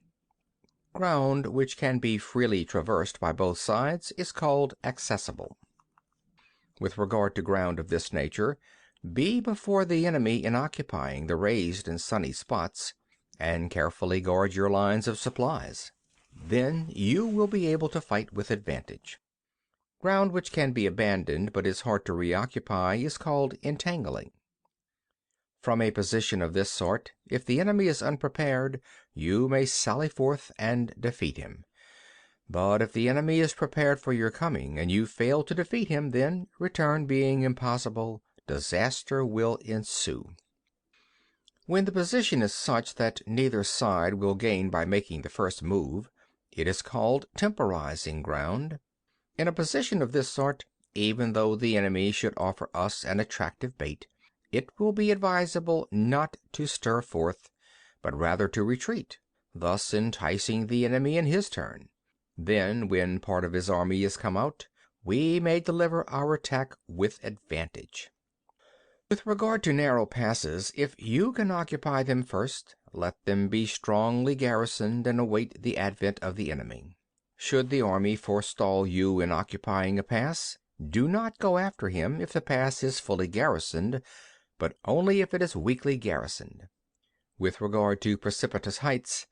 Ground which can be freely traversed by both sides is called accessible. With regard to ground of this nature, be before the enemy in occupying the raised and sunny spots, and carefully guard your lines of supplies. Then you will be able to fight with advantage. Ground which can be abandoned but is hard to reoccupy is called entangling. From a position of this sort, if the enemy is unprepared, you may sally forth and defeat him. But if the enemy is prepared for your coming, and you fail to defeat him, then, return being impossible, disaster will ensue. When the position is such that neither side will gain by making the first move, it is called temporizing ground. In a position of this sort, even though the enemy should offer us an attractive bait, it will be advisable not to stir forth, but rather to retreat, thus enticing the enemy in his turn. Then, when part of his army is come out, we may deliver our attack with advantage. With regard to narrow passes, if you can occupy them first, let them be strongly garrisoned and await the advent of the enemy. Should the army forestall you in occupying a pass, do not go after him if the pass is fully garrisoned, but only if it is weakly garrisoned. With regard to precipitous heights,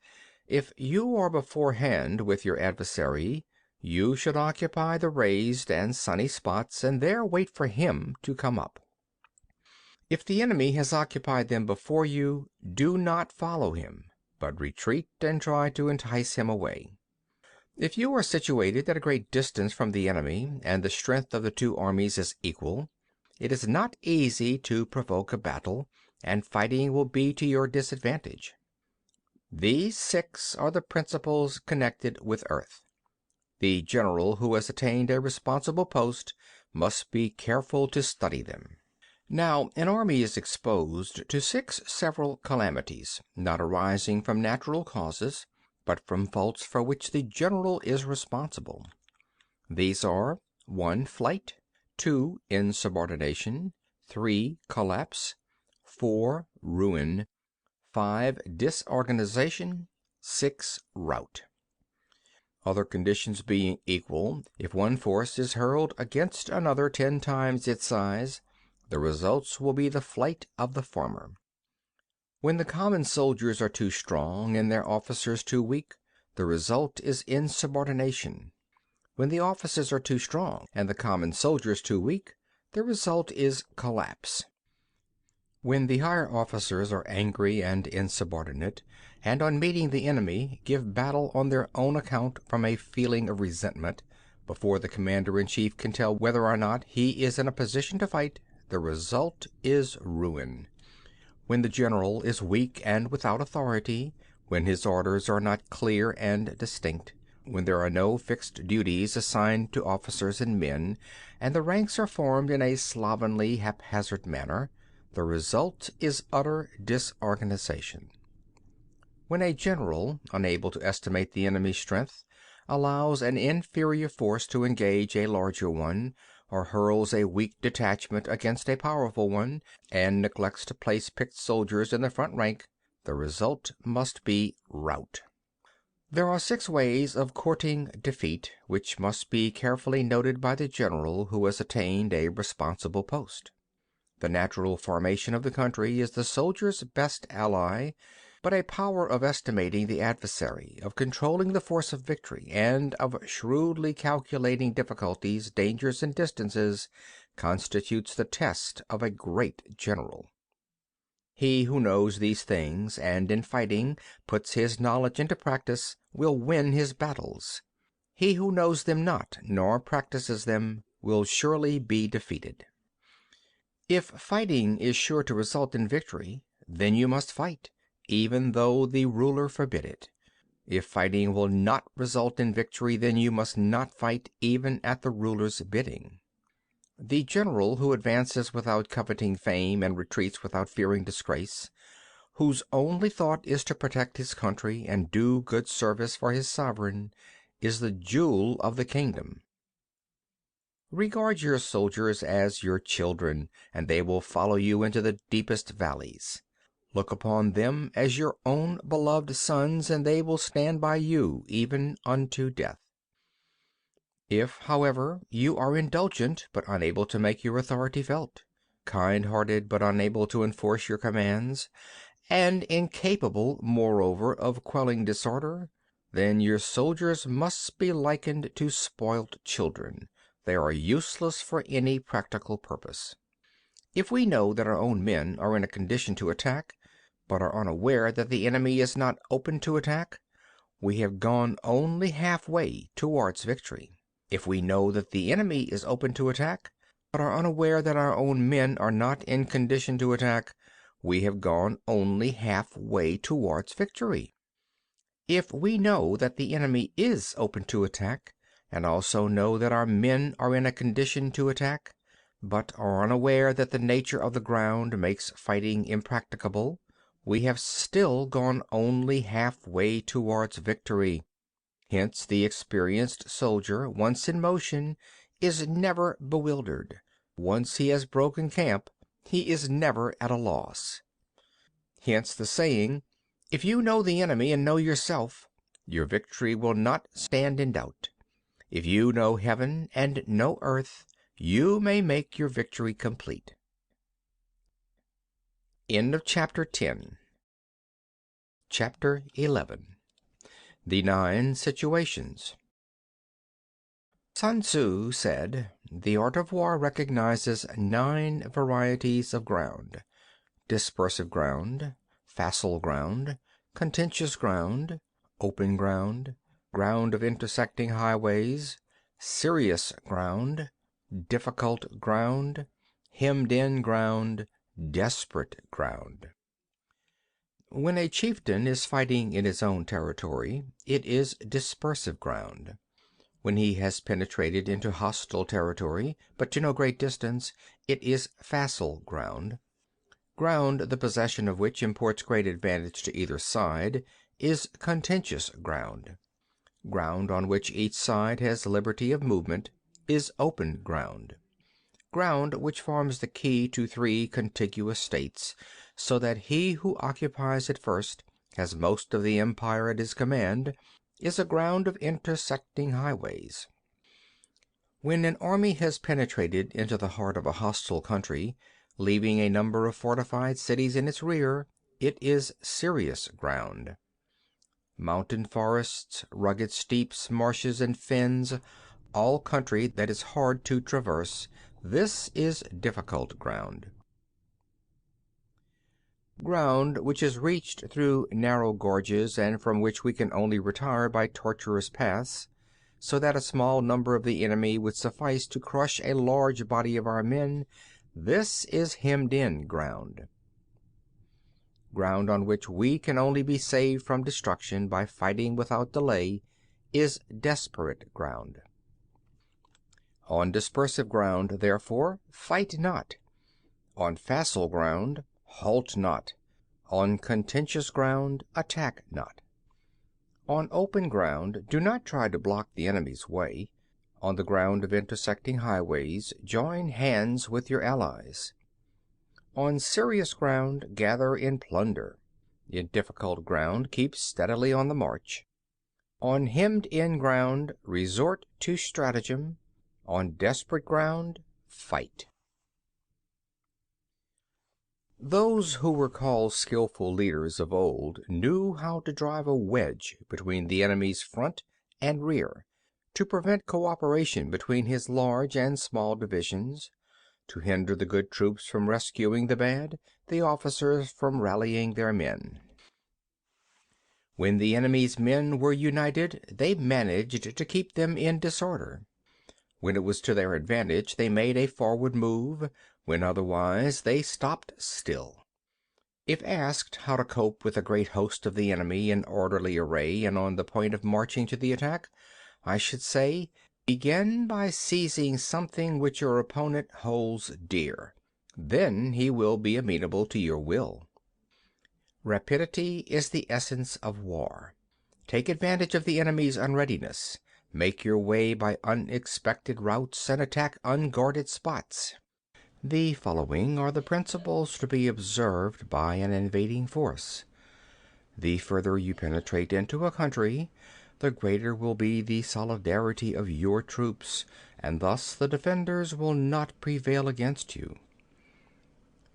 if you are beforehand with your adversary, you should occupy the raised and sunny spots and there wait for him to come up. If the enemy has occupied them before you, do not follow him, but retreat and try to entice him away. If you are situated at a great distance from the enemy, and the strength of the two armies is equal, it is not easy to provoke a battle, and fighting will be to your disadvantage. These six are the principles connected with earth. The general who has attained a responsible post must be careful to study them. Now, an army is exposed to six several calamities, not arising from natural causes, but from faults for which the general is responsible. These are: 1. Flight; 2. Insubordination; 3. Collapse; 4. Ruin; 5. Disorganization; 6. Rout. Other conditions being equal, if one force is hurled against another 10 times its size, the results will be the flight of the former. When the common soldiers are too strong and their officers too weak, the result is insubordination. When the officers are too strong and the common soldiers too weak, the result is collapse. When the higher officers are angry and insubordinate, and on meeting the enemy give battle on their own account from a feeling of resentment, before the commander-in-chief can tell whether or not he is in a position to fight, the result is ruin. When the general is weak and without authority, when his orders are not clear and distinct, when there are no fixed duties assigned to officers and men, and the ranks are formed in a slovenly, haphazard manner, the result is utter disorganization. When a general, unable to estimate the enemy's strength, allows an inferior force to engage a larger one, or hurls a weak detachment against a powerful one, and neglects to place picked soldiers in the front rank, the result must be rout. There are 6 ways of courting defeat, which must be carefully noted by the general who has attained a responsible post. The natural formation of the country is the soldier's best ally, but a power of estimating the adversary, of controlling the force of victory, and of shrewdly calculating difficulties, dangers, and distances, constitutes the test of a great general. He who knows these things, and in fighting puts his knowledge into practice, will win his battles. He who knows them not, nor practices them, will surely be defeated. If fighting is sure to result in victory, then you must fight, even though the ruler forbid it. If fighting will not result in victory, then you must not fight, even at the ruler's bidding. The general who advances without coveting fame and retreats without fearing disgrace, whose only thought is to protect his country and do good service for his sovereign, is the jewel of the kingdom. Regard your soldiers as your children, and they will follow you into the deepest valleys. Look upon them as your own beloved sons, and they will stand by you even unto death. If, however, you are indulgent but unable to make your authority felt, kind-hearted but unable to enforce your commands, and incapable, moreover, of quelling disorder, then your soldiers must be likened to spoilt children. They are useless for any practical purpose. If we know that our own men are in a condition to attack, but are unaware that the enemy is not open to attack, we have gone only halfway towards victory. If we know that the enemy is open to attack, but are unaware that our own men are not in condition to attack, we have gone only halfway towards victory. If we know that the enemy is open to attack, and also know that our men are in a condition to attack, but are unaware that the nature of the ground makes fighting impracticable, we have still gone only halfway towards victory. Hence the experienced soldier, once in motion, is never bewildered. Once he has broken camp, he is never at a loss. Hence the saying, if you know the enemy and know yourself, your victory will not stand in doubt. If you know heaven and know earth, you may make your victory complete. End of chapter 10. Chapter 11. The 9 Situations. Sun Tzu said, the art of war recognizes 9 varieties of ground: dispersive ground, facile ground, contentious ground, open ground, ground of intersecting highways, serious ground, difficult ground, hemmed-in ground, desperate ground. When a chieftain is fighting in his own territory, it is dispersive ground. When he has penetrated into hostile territory, but to no great distance, it is facile ground. Ground the possession of which imports great advantage to either side is contentious ground. Ground on which each side has liberty of movement is open ground. Ground which forms the key to three contiguous states, so that he who occupies it first has most of the empire at his command, is a ground of intersecting highways. When an army has penetrated into the heart of a hostile country, leaving a number of fortified cities in its rear, it is serious ground. Mountain forests, rugged steeps, marshes, and fens, all country that is hard to traverse, this is difficult ground. Ground which is reached through narrow gorges and from which we can only retire by tortuous paths, so that a small number of the enemy would suffice to crush a large body of our men, this is hemmed-in ground. Ground on which we can only be saved from destruction by fighting without delay is desperate ground. On dispersive ground, therefore, fight not. On facile ground, halt not. On contentious ground, attack not. On open ground, do not try to block the enemy's way. On the ground of intersecting highways, join hands with your allies. On serious ground, gather in plunder. In difficult ground, keep steadily on the march. On hemmed-in ground, resort to stratagem. On desperate ground, fight. Those who were called skillful leaders of old knew how to drive a wedge between the enemy's front and rear, to prevent cooperation between his large and small divisions, to hinder the good troops from rescuing the bad, the officers from rallying their men. When the enemy's men were united, they managed to keep them in disorder. When it was to their advantage, they made a forward move; when otherwise, they stopped still. If asked how to cope with a great host of the enemy in orderly array and on the point of marching to the attack, I should say, begin by seizing something which your opponent holds dear. Then he will be amenable to your will. Rapidity is the essence of war. Take advantage of the enemy's unreadiness. Make your way by unexpected routes and attack unguarded spots. The following are the principles to be observed by an invading force. The further you penetrate into a country, the greater will be the solidarity of your troops, and thus the defenders will not prevail against you.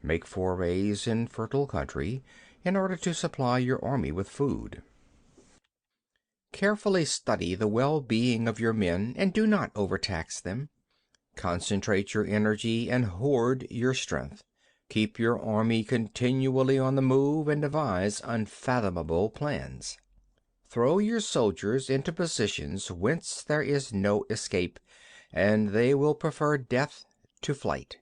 Make forays in fertile country in order to supply your army with food. Carefully study the well-being of your men and do not overtax them. Concentrate your energy and hoard your strength. Keep your army continually on the move and devise unfathomable plans. Throw your soldiers into positions whence there is no escape, and they will prefer death to flight.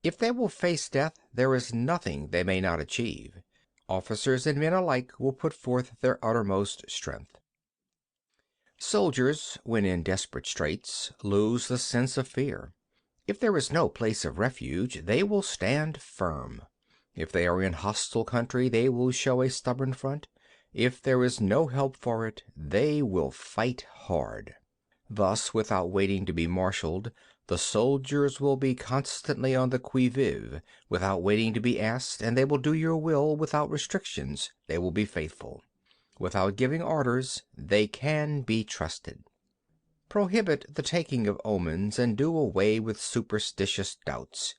If they will face death, there is nothing they may not achieve. Officers and men alike will put forth their uttermost strength. Soldiers, when in desperate straits, lose the sense of fear. If there is no place of refuge, they will stand firm. If they are in hostile country, they will show a stubborn front. If there is no help for it, they will fight hard. Thus, without waiting to be marshaled, the soldiers will be constantly on the qui vive, without waiting to be asked, and they will do your will without restrictions. They will be faithful. Without giving orders, they can be trusted. Prohibit the taking of omens and do away with superstitious doubts.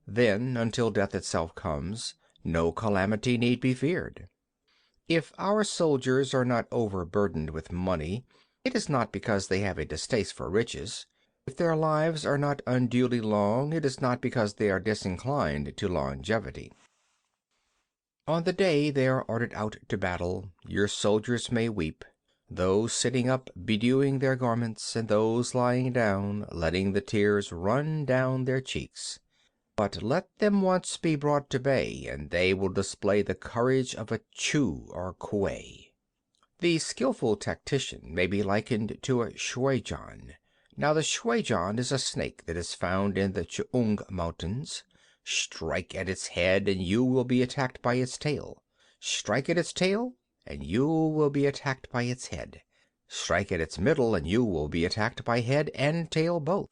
Then, until death itself comes, no calamity need be feared. If our soldiers are not overburdened with money, it is not because they have a distaste for riches. If their lives are not unduly long, it is not because they are disinclined to longevity. On the day they are ordered out to battle, your soldiers may weep. those sitting up bedewing their garments, and those lying down letting the tears run down their cheeks. But let them once be brought to bay, and they will display the courage of a Chou or Kuei. The skillful tactician may be likened to a shuijan. Now the shuijan is a snake that is found in the Ch'ung Mountains. Strike at its head, and you will be attacked by its tail. Strike at its tail, and you will be attacked by its head. Strike at its middle, and you will be attacked by head and tail both.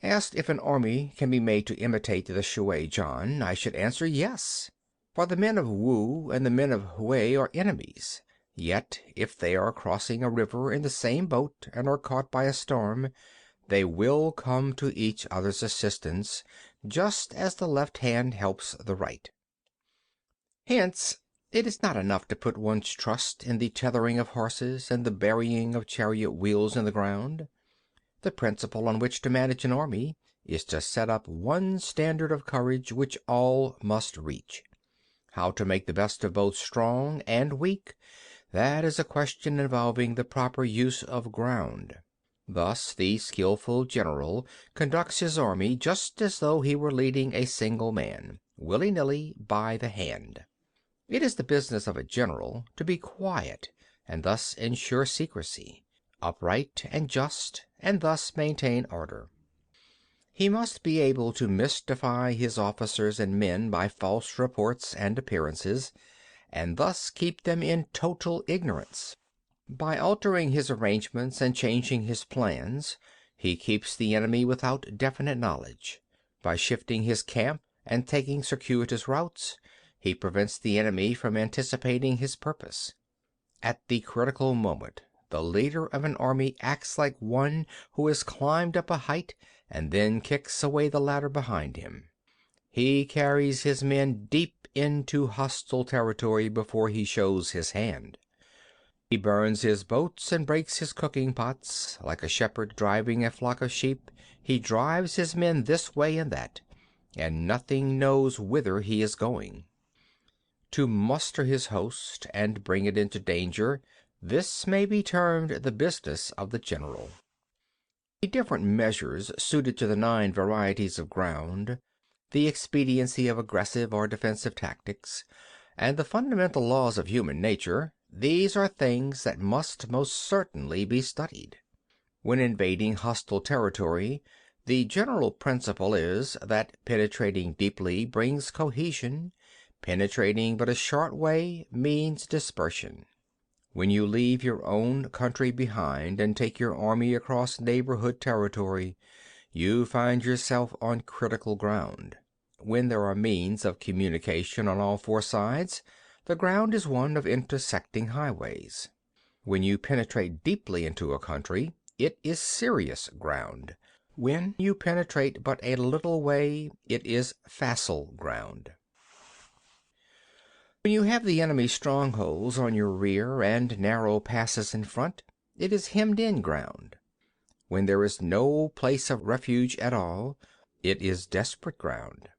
Asked if an army can be made to imitate the shuijan, I should answer yes. For the men of Wu and the men of Hui are enemies. Yet, if they are crossing a river in the same boat and are caught by a storm, they will come to each other's assistance, just as the left hand helps the right. Hence, it is not enough to put one's trust in the tethering of horses and the burying of chariot wheels in the ground. The principle on which to manage an army is to set up one standard of courage which all must reach. How to make the best of both strong and weak, that is a question involving the proper use of ground. Thus the skillful general conducts his army just as though he were leading a single man, willy-nilly, by the hand. It is the business of a general to be quiet and thus ensure secrecy, upright and just, and thus maintain order. He must be able to mystify his officers and men by false reports and appearances, and thus keep them in total ignorance. By altering his arrangements and changing his plans, he keeps the enemy without definite knowledge. By shifting his camp and taking circuitous routes, he prevents the enemy from anticipating his purpose. At the critical moment, the leader of an army acts like one who has climbed up a height and then kicks away the ladder behind him. He carries his men deep into hostile territory before he shows his hand. He burns his boats and breaks his cooking pots. Like a shepherd driving a flock of sheep, he drives his men this way and that, and nothing knows whither he is going. To muster his host and bring it into danger, this may be termed the business of the general. The different measures suited to the 9 varieties of ground, the expediency of aggressive or defensive tactics, and the fundamental laws of human nature, these are things that must most certainly be studied. When invading hostile territory, the general principle is that penetrating deeply brings cohesion. Penetrating but a short way means dispersion. When you leave your own country behind and take your army across neighborhood territory, you find yourself on critical ground. When there are means of communication on all 4 sides, the ground is one of intersecting highways. When you penetrate deeply into a country, it is serious ground. When you penetrate but a little way, it is facile ground. When you have the enemy's strongholds on your rear and narrow passes in front, it is hemmed-in ground. When there is no place of refuge at all, it is desperate ground.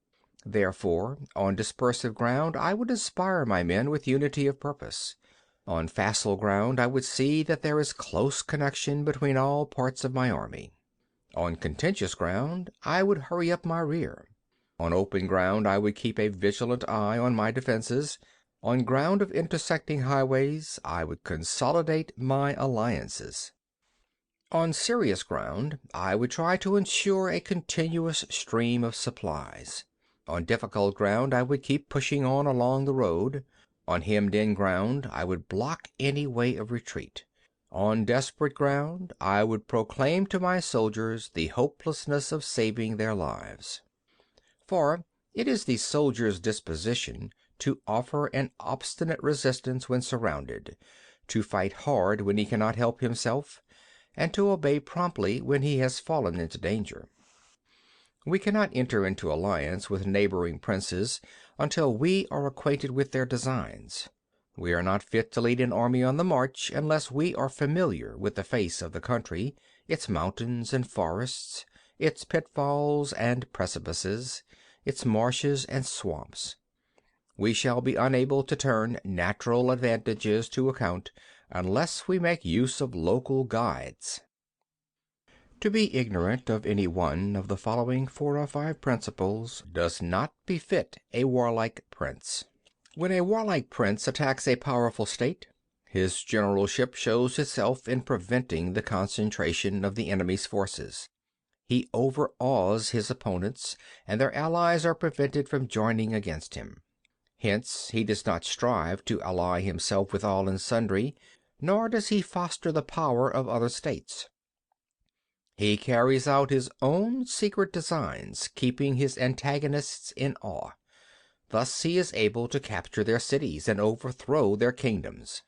Therefore, on dispersive ground I would inspire my men with unity of purpose. On facile ground I would see that there is close connection between all parts of my army. On contentious ground I would hurry up my rear. On open ground I would keep a vigilant eye on my defenses. On ground of intersecting highways I would consolidate my alliances. On serious ground I would try to ensure a continuous stream of supplies. On difficult ground I would keep pushing on along the road. On hemmed-in ground I would block any way of retreat. On desperate ground I would proclaim to my soldiers the hopelessness of saving their lives. For it is the soldier's disposition to offer an obstinate resistance when surrounded, to fight hard when he cannot help himself, and to obey promptly when he has fallen into danger. We cannot enter into alliance with neighboring princes until we are acquainted with their designs. We are not fit to lead an army on the march unless we are familiar with the face of the country, its mountains and forests, its pitfalls and precipices, its marshes and swamps. We shall be unable to turn natural advantages to account unless we make use of local guides. To be ignorant of any one of the following 4 or 5 principles does not befit a warlike prince. When a warlike prince attacks a powerful state, his generalship shows itself in preventing the concentration of the enemy's forces. He overawes his opponents, and their allies are prevented from joining against him. Hence he does not strive to ally himself with all and sundry, nor does he foster the power of other states. He carries out his own secret designs, keeping his antagonists in awe. Thus he is able to capture their cities and overthrow their kingdoms.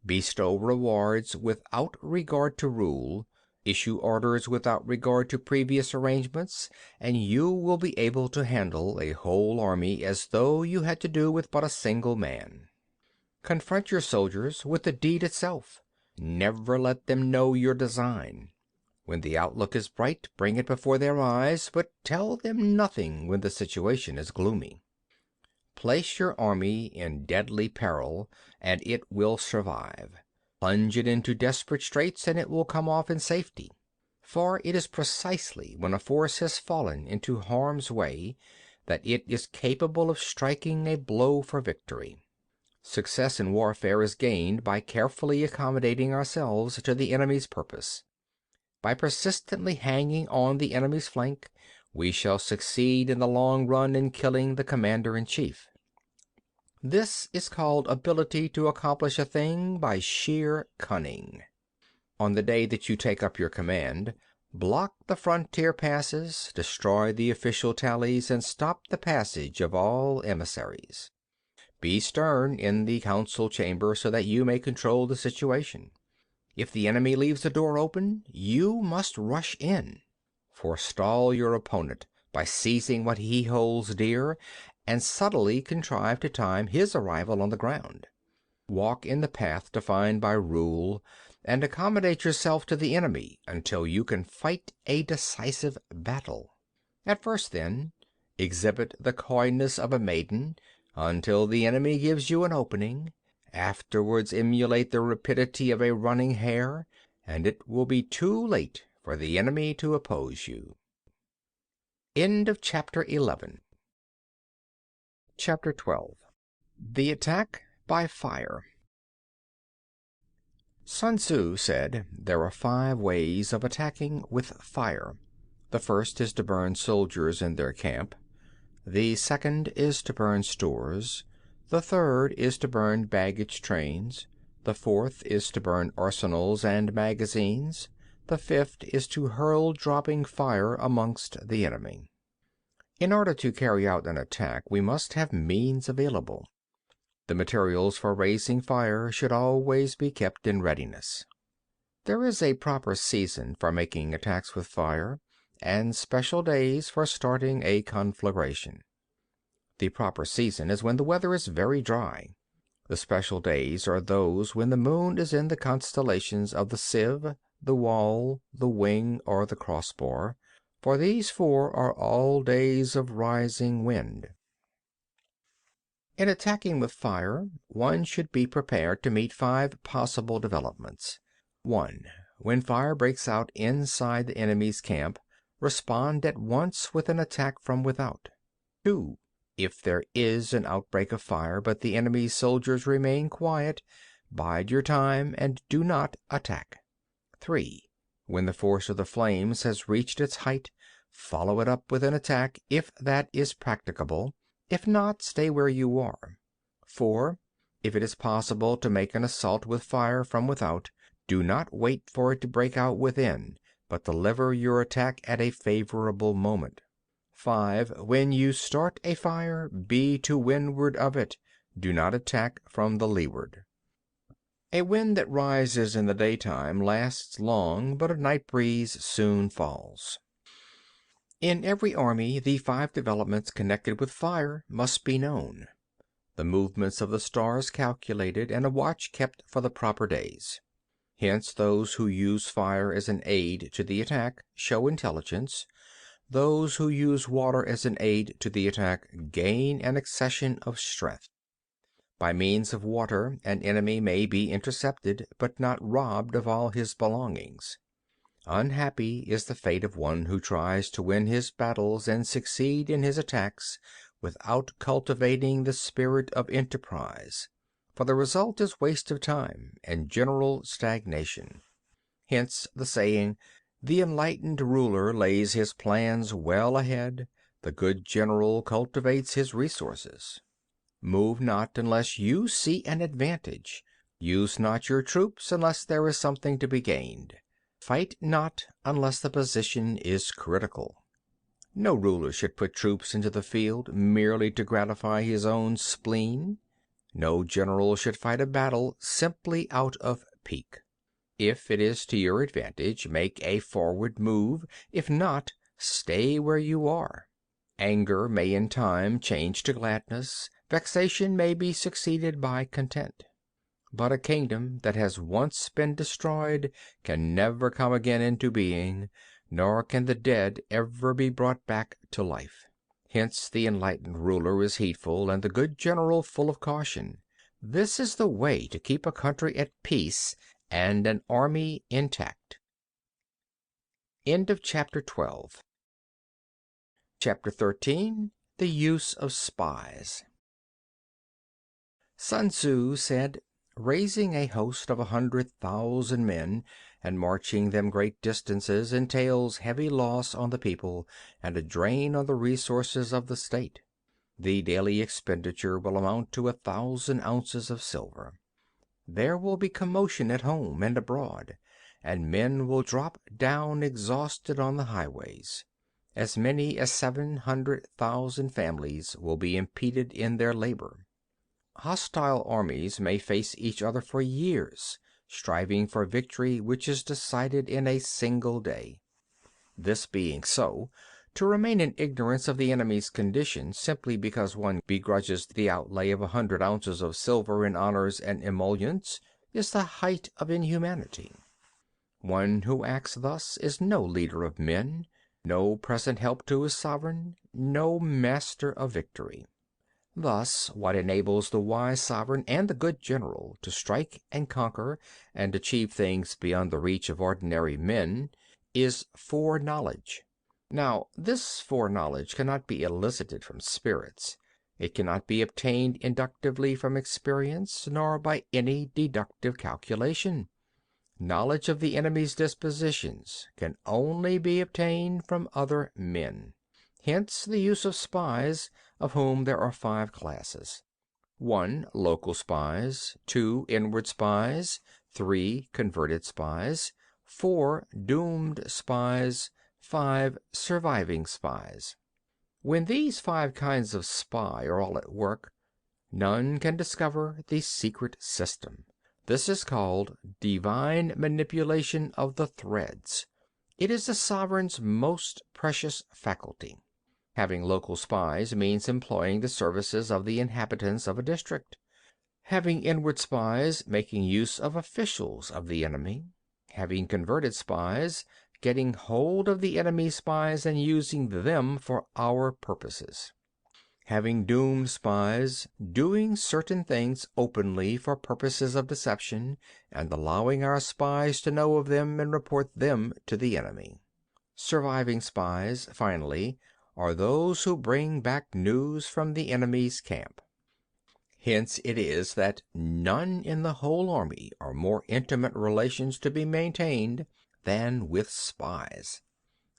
Bestow rewards without regard to rule, issue orders without regard to previous arrangements, and you will be able to handle a whole army as though you had to do with but a single man. Confront your soldiers with the deed itself. Never let them know your design. When the outlook is bright, bring it before their eyes, but tell them nothing when the situation is gloomy. Place your army in deadly peril, and it will survive. Plunge it into desperate straits, and it will come off in safety. For it is precisely when a force has fallen into harm's way that it is capable of striking a blow for victory. Success in warfare is gained by carefully accommodating ourselves to the enemy's purpose. By persistently hanging on the enemy's flank, we shall succeed in the long run in killing the commander-in-chief. This is called ability to accomplish a thing by sheer cunning. On the day that you take up your command, block the frontier passes, destroy the official tallies, and stop the passage of all emissaries. Be stern in the council chamber so that you may control the situation. If the enemy leaves a door open, you must rush in. Forestall your opponent by seizing what he holds dear, and subtly contrive to time his arrival on the ground. Walk in the path defined by rule, and accommodate yourself to the enemy until you can fight a decisive battle. At first, then, exhibit the coyness of a maiden until the enemy gives you an opening. Afterwards emulate the rapidity of a running hare, and it will be too late for the enemy to oppose you. End of Chapter 11. Chapter 12. The Attack by Fire. Sun Tzu said there are 5 ways of attacking with fire. The first is to burn soldiers in their camp. The second is to burn stores. The third is to burn baggage trains. The fourth is to burn arsenals and magazines. The fifth is to hurl dropping fire amongst the enemy. In order to carry out an attack, we must have means available. The materials for raising fire should always be kept in readiness. There is a proper season for making attacks with fire, and special days for starting a conflagration. The proper season is when the weather is very dry. The special days are those when the moon is in the constellations of the sieve, the wall, the wing, or the crossbar, for these 4 are all days of rising wind. In attacking with fire, one should be prepared to meet 5 possible developments. 1. When fire breaks out inside the enemy's camp, respond at once with an attack from without. 2. If there is an outbreak of fire, but the enemy's soldiers remain quiet, bide your time and do not attack. 3. When the force of the flames has reached its height, follow it up with an attack if that is practicable. If not, stay where you are. 4. If it is possible to make an assault with fire from without, do not wait for it to break out within, but deliver your attack at a favorable moment. 5. When you start a fire, be to windward of it. Do not attack from the leeward. A wind that rises in the daytime lasts long, but a night breeze soon falls. In every army, the 5 developments connected with fire must be known. The movements of the stars calculated, and a watch kept for the proper days. Hence those who use fire as an aid to the attack show intelligence. Those who use water as an aid to the attack gain an accession of strength. By means of water, an enemy may be intercepted, but not robbed of all his belongings. Unhappy is the fate of one who tries to win his battles and succeed in his attacks without cultivating the spirit of enterprise, for the result is waste of time and general stagnation. Hence the saying, "The enlightened ruler lays his plans well ahead, the good general cultivates his resources." Move not unless you see an advantage. Use not your troops unless there is something to be gained. Fight not unless the position is critical. No ruler should put troops into the field merely to gratify his own spleen. No general should fight a battle simply out of pique. If it is to your advantage, make a forward move. If not, stay where you are. Anger may in time change to gladness. Vexation may be succeeded by content. But a kingdom that has once been destroyed can never come again into being, nor can the dead ever be brought back to life. Hence the enlightened ruler is heedful, and the good general full of caution. This is the way to keep a country at peace and an army intact. End of chapter 12. Chapter 13. The use of spies. Sun Tzu said, "Raising a host of 100,000 men and marching them great distances entails heavy loss on the people and a drain on the resources of the state. The daily expenditure will amount to 1,000 ounces of silver. There will be commotion at home and abroad, and men will drop down exhausted on the highways. As many as 700,000 families will be impeded in their labor. Hostile armies may face each other for years, striving for victory which is decided in a single day. This being so, to remain in ignorance of the enemy's condition simply because one begrudges the outlay of 100 ounces of silver in honors and emoluments is the height of inhumanity. One who acts thus is no leader of men, no present help to his sovereign, no master of victory. Thus, what enables the wise sovereign and the good general to strike and conquer and achieve things beyond the reach of ordinary men is foreknowledge. Now, this foreknowledge cannot be elicited from spirits. It cannot be obtained inductively from experience, nor by any deductive calculation. Knowledge of the enemy's dispositions can only be obtained from other men. Hence the use of spies, of whom there are 5 classes. 1. Local spies. 2. Inward spies. 3. Converted spies. 4. Doomed spies. 5. Surviving spies. When these 5 kinds of spy are all at work, none can discover the secret system. This is called divine manipulation of the threads. It is the sovereign's most precious faculty. Having local spies means employing the services of the inhabitants of a district. Having inward spies, making use of officials of the enemy. Having converted spies, getting hold of the enemy's spies and using them for our purposes. Having doomed spies, doing certain things openly for purposes of deception, and allowing our spies to know of them and report them to the enemy. Surviving spies, finally, are those who bring back news from the enemy's camp. Hence it is that none in the whole army are more intimate relations to be maintained than with spies.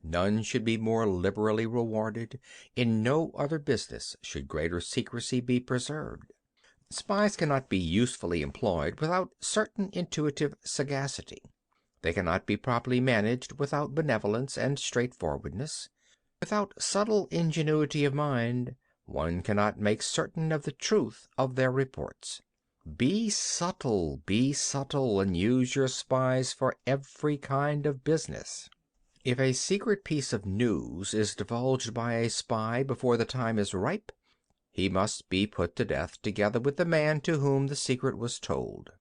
None should be more liberally rewarded. In no other business should greater secrecy be preserved. Spies cannot be usefully employed without certain intuitive sagacity. They cannot be properly managed without benevolence and straightforwardness. Without subtle ingenuity of mind, one cannot make certain of the truth of their reports. Be subtle, and use your spies for every kind of business. If a secret piece of news is divulged by a spy before the time is ripe, he must be put to death together with the man to whom the secret was told.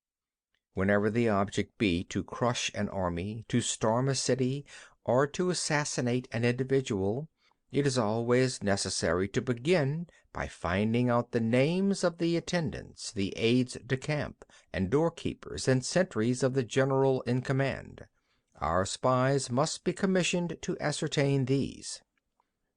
Whenever the object be to crush an army, to storm a city, or to assassinate an individual, It is always necessary to begin by finding out the names of the attendants, the aides de camp, and doorkeepers and sentries of the general in command. Our spies must be commissioned to ascertain these.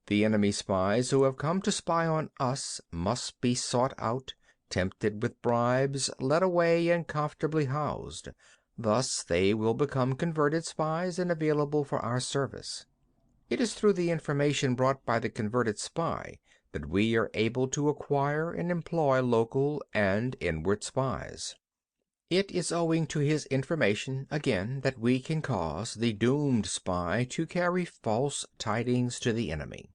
The enemy spies who have come to spy on us must be sought out, tempted with bribes, led away, and comfortably housed. Thus they will become converted spies and available for our service. It is through the information brought by the converted spy that we are able to acquire and employ local and inward spies. It is owing to his information, again, that we can cause the doomed spy to carry false tidings to the enemy.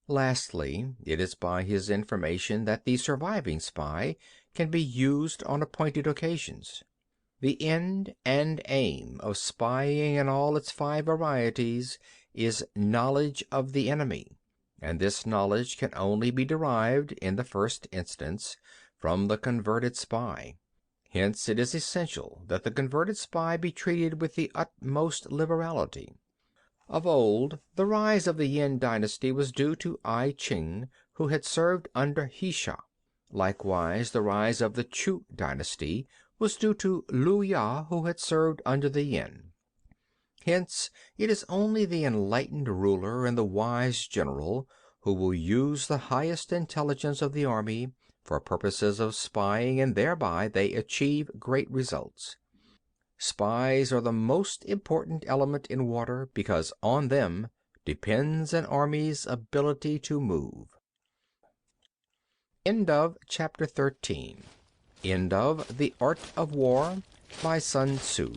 Lastly, it is by his information that the surviving spy can be used on appointed occasions. The end and aim of spying in all its 5 varieties is knowledge of the enemy, and this knowledge can only be derived, in the first instance, from the converted spy. Hence it is essential that the converted spy be treated with the utmost liberality. Of old, the rise of the Yin dynasty was due to I Ching, who had served under Hsia. Likewise, the rise of the Chou dynasty was due to Lu Ya, who had served under the Yin. Hence it is only the enlightened ruler and the wise general who will use the highest intelligence of the army for purposes of spying, and thereby they achieve great results. Spies are the most important element in war, because on them depends an army's ability to move. End of Chapter 13. End of The Art of War by Sun Tzu.